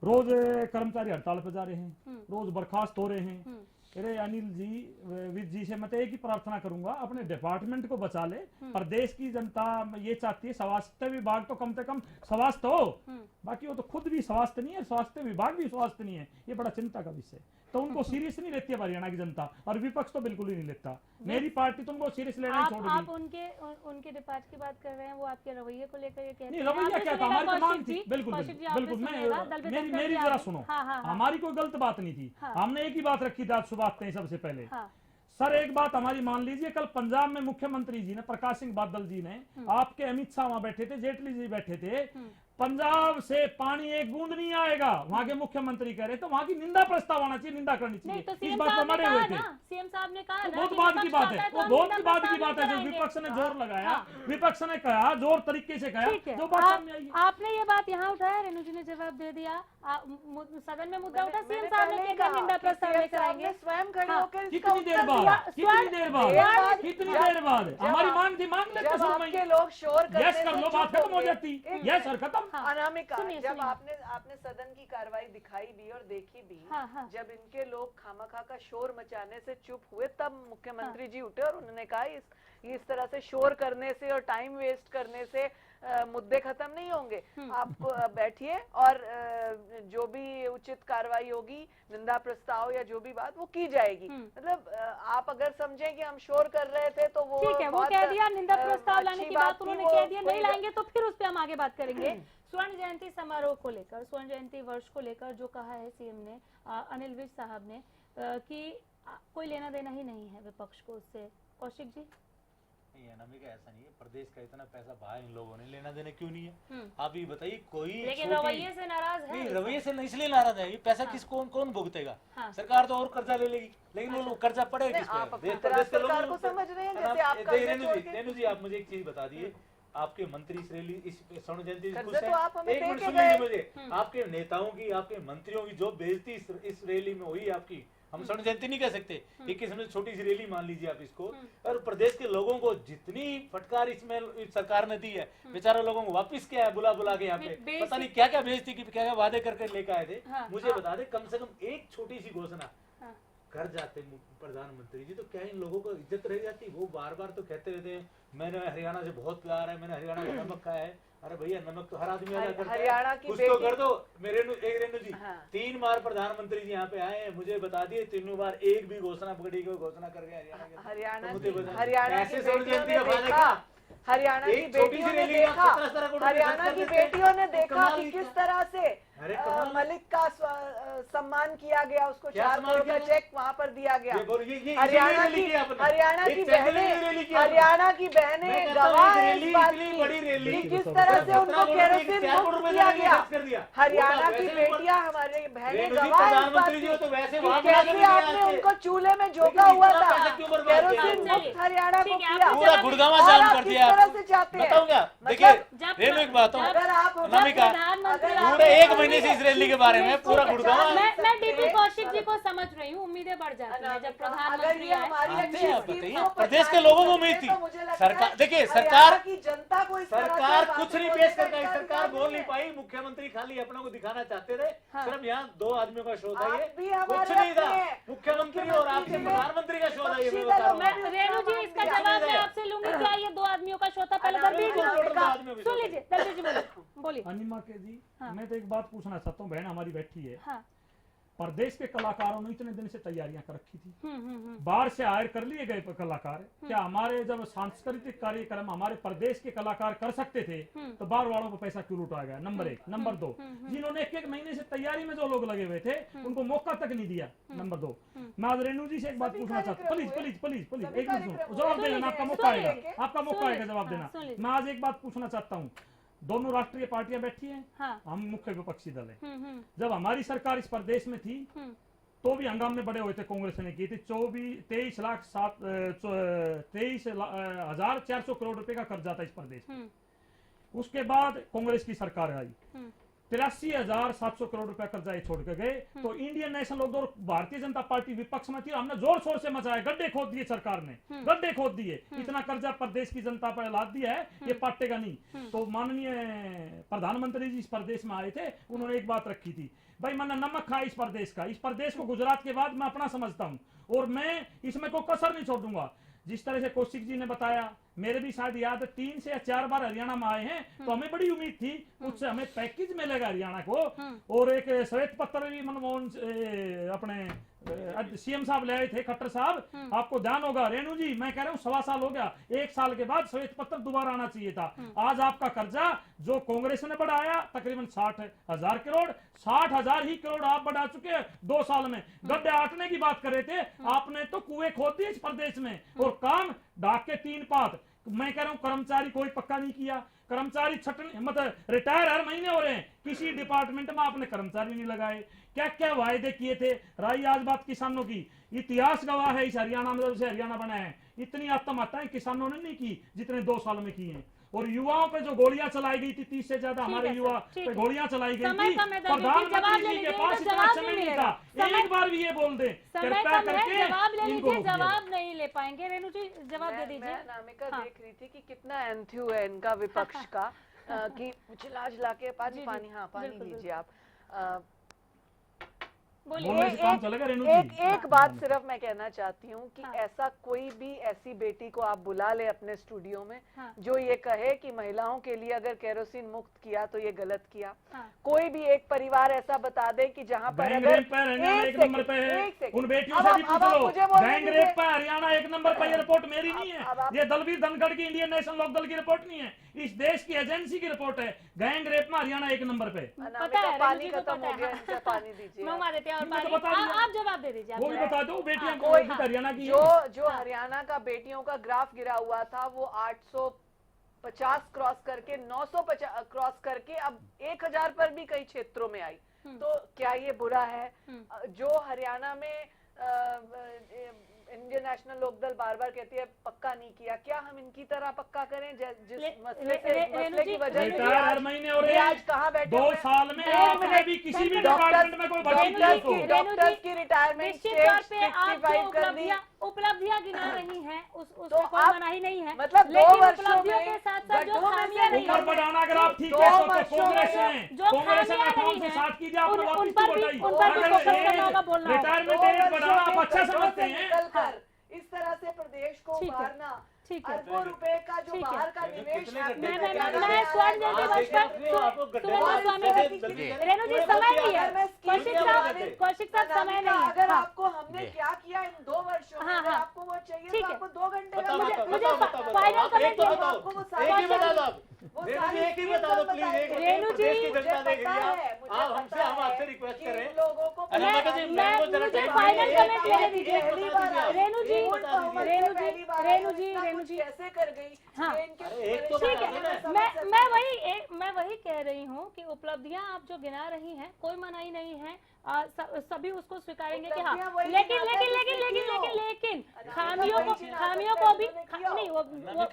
रोज कर्मचारी हड़ताल पर जा रहे हैं, रोज बर्खास्त हो रहे हैं। अरे अनिल जी, विज जी से मैं तो एक ही प्रार्थना करूंगा, अपने डिपार्टमेंट को बचा ले। प्रदेश की जनता ये चाहती है स्वास्थ्य विभाग तो कम से कम स्वास्थ्य हो, बाकी वो तो खुद भी स्वास्थ्य नहीं है, स्वास्थ्य विभाग भी स्वास्थ्य नहीं है। ये बड़ा चिंता का विषय, तो उनको सीरियस नहीं लेती है हरियाणा की जनता, और विपक्ष तो बिल्कुल ही नहीं लेता। मेरी पार्टी तो उनको सीरियस लेना ही छोड़ दी। आप उनके डिपार्ट की बात कर रहे हैं, वो आपके रवैये को लेकर ये कहते हैं। नहीं, रवैया क्या था, हमारी तो मांग थी। बिल्कुल बिल्कुल, मेरी जरा सुनो, हमारी कोई गलत बात नहीं थी, हमने एक ही बात रखी थी। आज सुबह हैं सबसे पहले सर, एक बात हमारी मान लीजिए, कल पंजाब में मुख्यमंत्री जी ने, प्रकाश सिंह बादल जी ने, आपके अमित शाह वहां बैठे थे, जेटली जी बैठे थे, पंजाब से पानी एक बूंद नहीं आएगा, वहाँ के मुख्यमंत्री कह रहे, तो वहाँ की निंदा प्रस्ताव आना चाहिए, निंदा करनी चाहिए। तो इस बात पर मरे हुए थे। सीएम साहब ने कहा, बहुत बाद की बात है, वो बहुत की बात की बात है। जो विपक्ष ने जोर लगाया, विपक्ष ने कहा, जोर तरीके से कहा, जो बात सामने आई। आपने ये बात यहाँ उठाया, रेणु जी ने जवाब दे दिया, सदन में मुद्दा उठा, सीएम साहब ने कहा निंदा प्रस्ताव लेकर आएंगे। स्वयं खड़े होकर कितनी देर बाद हमारी मांग थी, मांग लेते लोग शोर यस कर लो, बात खत्म हो जाती। यस सर, खत्म। अनामिका, जब आपने सदन की कार्रवाई दिखाई भी और देखी भी, जब इनके लोग खामखा का शोर मचाने से चुप हुए, तब मुख्यमंत्री जी उठे और उन्होंने कहा इस तरह से शोर करने से और टाइम वेस्ट करने से मुद्दे खत्म नहीं होंगे। आप बैठिए और जो भी उचित कार्रवाई होगी, निंदा प्रस्ताव या जो भी बात, वो की जाएगी। मतलब आप अगर समझें कि हम शोर कर रहे थे तो वो ठीक है, वो कह दिया, निंदा प्रस्ताव लाने की बात उन्होंने कह दिया, नहीं लाएंगे तो फिर उस पर हम आगे बात करेंगे। स्वर्ण जयंती समारोह को लेकर, स्वर्ण जयंती वर्ष को लेकर जो कहा है सीएम ने, अनिल विज साहब ने, कि कोई लेना देना ही नहीं है विपक्ष को उससे। कौशिक जी, अनामिका ऐसा नहीं है, प्रदेश का इतना पैसा बाहर इन लोगों ने लेना देना क्यों नहीं है? आप ये बताइए कोई लेकिन रवैये से नाराज है। नहीं, रवैये से इसलिए नाराज है, ये पैसा किस कौन भुगतेगा? सरकार तो और कर्जा ले लेगी, लेकिन वो कर्जा पड़ेगा किस पर? सरकार को समझ रहे हैं जैसे आप रेणु जी आप मुझे एक चीज बता दिए, आपके मंत्री इस रैली इस स्वर्ण जयंती एक मिनट सुनिए मुझे, आपके नेताओं की आपके मंत्रियों की जो बेइज्जती इस रैली में हुई आपकी, हम स्वर्ण जयंती नहीं कह सकते, एक किस्म से छोटी सी रैली मान लीजिए आप इसको, और प्रदेश के लोगों को जितनी फटकार इसमें सरकार ने दी है, बेचारा लोगों को वापस क्या है बुला बुला के यहाँ पे पता नहीं क्या क्या बेइज्जती की क्या क्या वादे करके लेकर आए थे। मुझे बता दे कम से कम एक छोटी सी घोषणा कर जाते प्रधानमंत्री जी तो क्या इन लोगों को इज्जत रह जाती? वो बार बार तो कहते रहते हैं मैंने हरियाणा से बहुत प्यार है, मैंने हरियाणा का नमक खाया है। अरे भैया नमक तो हर आदमी अदा करता है, हरियाणा की कुछ तो कर दो। रेणु जी 3 बार प्रधानमंत्री जी यहाँ पे आए हैं, मुझे बता दिए 3 बार एक भी घोषणा बड़ी कोई घोषणा कर गए हरियाणा की बेटियों ने देखा कि किस तरह से मलिक का सम्मान किया गया, उसको 4 करोड़ का चेक वहाँ पर दिया गया। हरियाणा की बहनें गवाह हैं इस बात की किस तरह से उनको केरोसिन मुक्त किया गया। हरियाणा की बेटियां हमारे बहनें गवाह हैं इस बात की कैसे आपने उनको चूल्हे में झोंका हुआ था, केरोसिन मुक्त हरियाणा को किया, पूरा गुड़गांव जाम कर दिया। किस तरह से चाहते हैं? बताऊंगा देखिए रेणु एक बात अनामिका पूरे 1 महीने से इस रैली के बारे में पूरा गुड़गांव मैं डीपी कौशिक जी को समझ रही हूँ, उम्मीदें बढ़ जाती हैं जब प्रधानमंत्री आए। प्रदेश के लोगों को उम्मीद थी, सरकार देखिए सरकार कुछ नहीं पेश कर पाई, सरकार बोल नहीं पाई, मुख्यमंत्री खाली अपनों को दिखाना चाहते थे। सिर्फ यहाँ 2 आदमियों का शो था, ये कुछ नहीं था, मुख्यमंत्री और आपसे प्रधानमंत्री का शो था ये। रेणु जी इसका जवाब मैं आपसे लूंगी, क्या ये 2 आदमियों का शो था? पहले सुन लीजिए दलबीर जी बोलिए। अनिमा के जी मैं तो एक बात पूछना चाहता हूँ, बहन हमारी बैठी है, प्रदेश के कलाकारों ने इतने दिन से तैयारियां कर रखी थी, बाहर से हायर कर लिए गए कलाकार, क्या हमारे जब सांस्कृतिक कार्यक्रम हमारे प्रदेश के कलाकार कर सकते थे तो बाहर वालों को पैसा क्यों लुटाया गया? नंबर 1। नंबर 2 जिन्होंने 1 महीने से तैयारी में जो लोग लगे हुए थे उनको मौका तक नहीं दिया। नंबर 2 मैं आज रेणु जी से एक बात पूछना चाहता हूँ, प्लीज एक मिनट जवाब देना, आपका मौका आएगा, आपका मौका आएगा जवाब देना। मैं आज एक बात पूछना चाहता हूँ, दोनों राष्ट्रीय पार्टियां बैठी हैं, हम मुख्य विपक्षी दल हैं। जब हमारी सरकार इस प्रदेश में थी तो भी हंगामे बड़े हुए थे, कांग्रेस ने किए थे 23,400 करोड़ रुपए का कर्जा था इस प्रदेश में। उसके बाद कांग्रेस की सरकार आई, 83,700 करोड़ रुपया कर्जा ये छोड़ के गए, तो इंडियन नेशनल लोग और भारतीय जनता पार्टी विपक्ष में थी, हमने जोर शोर से मचाया, गड्ढे खोद दिए सरकार ने, गड्ढे खोद दिए, इतना कर्जा प्रदेश की जनता पर लाद दिया है, ये पाटेगा नहीं। तो माननीय प्रधानमंत्री जी इस प्रदेश में आए थे, उन्होंने एक बात रखी थी, भाई मैंने नमक खाया इस प्रदेश को गुजरात के बाद मैं अपना समझता हूँ और मैं इसमें कोई कसर नहीं छोड़ूंगा। जिस तरह से कौशिक जी ने बताया, मेरे भी शायद याद 3 से या 4 बार हरियाणा में आए हैं, तो हमें बड़ी उम्मीद थी कुछ हमें पैकेज मिलेगा हरियाणा को, और एक श्वेत पत्र भी मनमोहन अपने सीएम साहब ले आए थे, खट्टर साहब, आपको ध्यान होगा रेणु जी, मैं कह रहा हूँ 1.25 साल हो गया, 1 साल के बाद श्वेत पत्र दोबारा आना चाहिए था। आज आपका कर्जा जो कांग्रेस ने बढ़ाया तकरीबन 60,000 करोड़, 60,000 ही करोड़ आप बढ़ा चुके हैं 2 साल में। गड्ढे आटने की बात कर रहे थे, आपने तो कुएं खोद दिए इस प्रदेश में, और काम ढाक के 3 पात। मैं कह रहा हूँ कर्मचारी कोई पक्का नहीं किया, कर्मचारी छटने मतलब रिटायर हर महीने हो रहे हैं, किसी डिपार्टमेंट में आपने कर्मचारी नहीं लगाए। क्या क्या वायदे किए थे? रही आज बात किसानों की, इतिहास गवाह है इस हरियाणा में, जब से हरियाणा बना है इतनी आत्महत्याएं किसानों ने नहीं की जितने 2 साल में की हैं। और युवाओं पे जो गोलियां चलाई गई थी, 30 से ज्यादा हमारे युवा पे गोलियां चलाई गई थी, प्रधानमंत्री जी के पास इतना समय नहीं था, एक बार भी ये बोल दे कृपया करके जवाब नहीं ले पाएंगे। रेणु जी जवाब दे दीजिए। अनामिका देख रही थी कि कितना एंथ्यू है इनका विपक्ष का, कि चिल्ला चिल्ला के पानी लीजिए आप। एक बात सिर्फ मैं कहना चाहती हूँ कि ऐसा कोई भी ऐसी बेटी को आप बुला ले अपने स्टूडियो में जो ये कहे कि महिलाओं के लिए अगर केरोसिन मुक्त किया तो ये गलत किया। कोई भी एक परिवार ऐसा बता दे कि जहाँ पर अगर एक नंबर पे है, उन बेटियों से भी पूछ लो, गैंग रेप पे हरियाणा 1 नंबर पे। ये रिपोर्ट मेरी नहीं है, ये दलवीर धनखड़ की इंडियन नेशनल लोक दल की रिपोर्ट नहीं है, इस देश की एजेंसी की रिपोर्ट है। गैंग रेप में हरियाणा 1 नंबर पे। पानी खत्म हो गया, पानी दीजिए। और पाली, आप जवाब दे दीजिए। वो भी बता दो, बेटियां हरियाणा की जो हरियाणा का बेटियों का ग्राफ गिरा हुआ था वो 850 क्रॉस करके 950 क्रॉस करके अब 1000 पर भी कई क्षेत्रों में आई। तो क्या ये बुरा है? जो हरियाणा में इंडियन नेशनल लोकदल बार बार कहती है पक्का नहीं किया, क्या हम इनकी तरह पक्का करें जिस मसले की वजह से हर महीने और आज कहाँ बैठे 2 साल में आपने भी किसी भी डिपार्टमेंट में कोई डॉक्टर्स की रिटायरमेंट उपलब्धियां गिना रही हैं, उसमें तो कोई मनाही नहीं है, मतलब 2 वर्षों के साथ साथ जो खामियां नहीं है बढ़ाना, अगर आप ठीक है तो कांग्रेस में जो खामियां नहीं है साथ कीजिए, आप उन पर भी फोकस करना होगा, बोलना होगा। रिटायरमेंट एज बढ़ाना आप अच्छा समझते हैं, इस तरह से प्रदेश को उभारना, अरबों रुपए का जो बाहर का निवेश मैं स्वर्ण जयंती वर्ष पर रेणु जी समय नहीं है, कौशिक साहब समय नहीं है। अगर आपको हमने क्या किया इन 2 वर्षों में, आपको वो चाहिए तो आपको 2 घंटे का मुझे फाइनल कमेंट आपको वो एक ही बता दो प्लीज, रेणु जी आप हमसे, हम आपसे रिक्वेस्ट करें लोगों को मुझे फाइनल कमेंट लेने दीजिए। रेणु जी कैसे कर गई? हाँ ठीक है, मैं वही कह रही हूँ कि उपलब्धियां आप जो गिना रही हैं कोई मनाही नहीं है, सभी उसको स्वीकारेंगे कि हाँ, लेकिन खामियों को भी नहीं, वो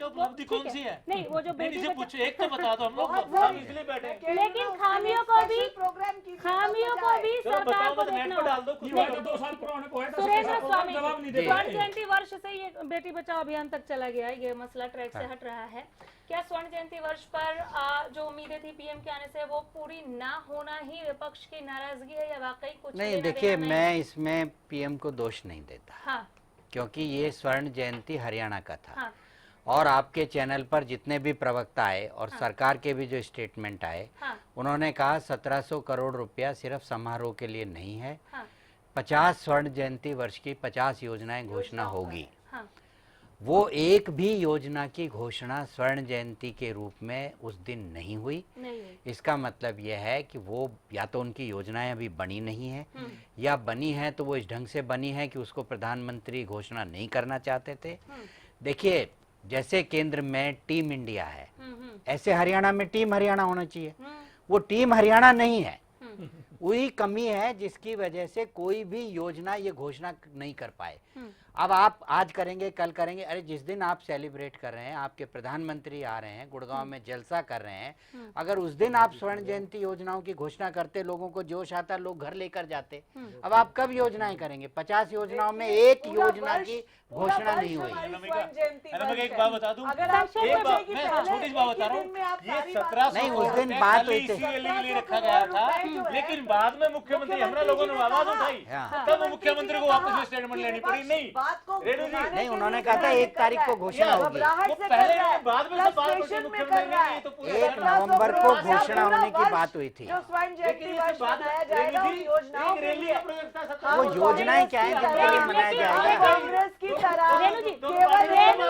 कौन सी है? नहीं, वो जो बेटी पूछो, एक तो बता दो, हम लोग इसलिए बैठे, लेकिन खामियों को भी सरकार को देखना। सुरेंद्र स्वामी, स्वर्ण जयंती वर्ष से ये बेटी बचाओ अभियान तक चला गया है, ये मसला ट्रैक से हट रहा है। क्या स्वर्ण जयंती वर्ष पर जो उम्मीदें थी पीएम के आने से वो पूरी ना होना ही विपक्ष की नाराजगी है या वाकई कुछ? नहीं, देखिए मैं इसमें पीएम को दोष नहीं देता। हाँ। क्योंकि ये स्वर्ण जयंती हरियाणा का था। हाँ। और आपके चैनल पर जितने भी प्रवक्ता आए और सरकार के भी जो स्टेटमेंट आए, उन्होंने कहा 1700 करोड़ रुपया सिर्फ समारोह के लिए नहीं है, 50 स्वर्ण जयंती वर्ष की 50 योजनाएं घोषणा होगी। वो एक भी योजना की घोषणा स्वर्ण जयंती के रूप में उस दिन नहीं हुई। इसका मतलब यह है कि वो या तो उनकी योजनाएं अभी बनी नहीं है, या बनी है तो वो इस ढंग से बनी है कि उसको प्रधानमंत्री घोषणा नहीं करना चाहते थे। देखिए, जैसे केंद्र में टीम इंडिया है, ऐसे हरियाणा में टीम हरियाणा होना चाहिए। वो टीम हरियाणा नहीं है, वही कमी है जिसकी वजह से कोई भी योजना ये घोषणा नहीं कर पाए। अब आप आज करेंगे, कल करेंगे, अरे जिस दिन आप सेलिब्रेट कर रहे हैं, आपके प्रधानमंत्री आ रहे हैं, गुड़गांव में जलसा कर रहे हैं, अगर उस दिन आप स्वर्ण जयंती योजनाओं की घोषणा करते, लोगों को जोश आता, लोग घर लेकर जाते। अब आप कब योजनाएं करेंगे? 50 योजनाओं में एक योजना की घोषणा नहीं हुई। मैं एक बात बता दूं, मैं छोटी सी बात बता रहा हूँ, ये 1700 नहीं, उस दिन बात हुई थी, लिए रखा गया था, लेकिन बाद में मुख्यमंत्री हमारे लोगों ने आवाज उठाई, तब मुख्यमंत्री को वापस में स्टेटमेंट लेनी पड़ी। नहीं, उन्होंने कहा था 1 तारीख को घोषणा होगी, पहले बाद में 1 नवंबर को घोषणा होने की बात हुई थी। वो योजनाएं क्या है जिनके लिए मनाया जाएगा? कांग्रेस की तरह केवल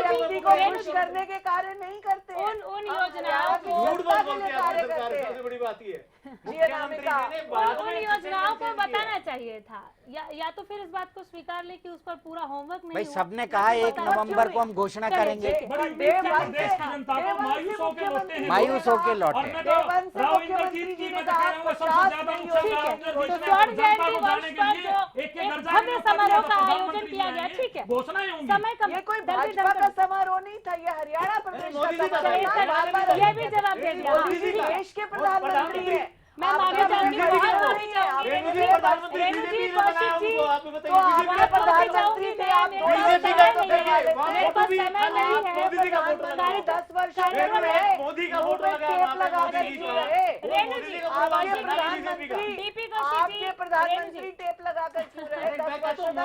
व्यक्ति को खुश करने के कार्य नहीं करते, उन योजनाओं को कार्य करते हैं। सबसे बड़ी बात ये है, उन योजनाओं को बताना चाहिए था, या तो फिर इस बात को स्वीकार ले कि उस पर पूरा होमवर्क नहीं भाई, सबने कहा 1 नवंबर को हम घोषणा करेंगे। मायूस होके लौटे। भव्य समारोह का आयोजन किया गया, ठीक है, समय कम, ये कोई भाजपा का समारोह नहीं था, ये हरियाणा प्रदेश का। ये भी जवाब दे दिया, देश के प्रधानमंत्री है। मैं माफी चाहूंगी, मोदी का वोट आपके प्रधानमंत्री टेप लगाकर क्यों रहे?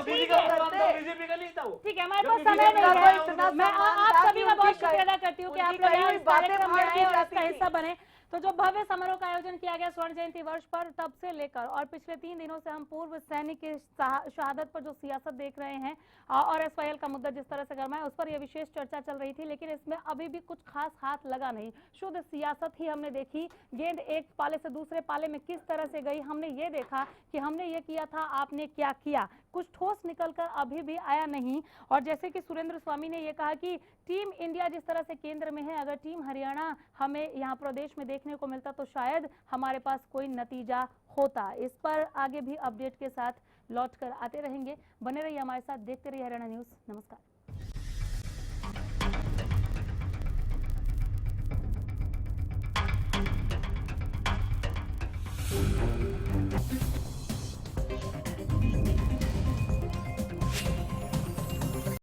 बीजेपी का नहीं था वो। ठीक है, हमारे पास समय नहीं है। मैं आप सभी का बहुत शुक्रिया अदा करती हूँ कि आप लोग इस कार्यक्रम में आए और इसका हिस्सा बने। तो जो भव्य समारोह का आयोजन किया गया स्वर्ण जयंती वर्ष पर, तब से लेकर और पिछले 3 दिनों से हम पूर्व सैनिक की शहादत पर जो सियासत देख रहे हैं और एसवाईएल का मुद्दा जिस तरह से गरमाया, उस पर यह विशेष चर्चा चल रही थी, लेकिन इसमें अभी भी कुछ खास हाथ लगा नहीं। शुद्ध सियासत ही हमने देखी। गेंद एक पाले से दूसरे पाले में किस तरह से गई, हमने ये देखा कि हमने ये किया था, आपने क्या किया। कुछ ठोस निकलकर अभी भी आया नहीं। और जैसे कि सुरेंद्र स्वामी ने ये कहा कि टीम इंडिया जिस तरह से केंद्र में है, अगर टीम हरियाणा हमें यहाँ प्रदेश में देखने को मिलता तो शायद हमारे पास कोई नतीजा होता। इस पर आगे भी अपडेट के साथ लौट कर आते रहेंगे। बने रहिए हमारे साथ, देखते रहिए हरियाणा न्यूज। नमस्कार।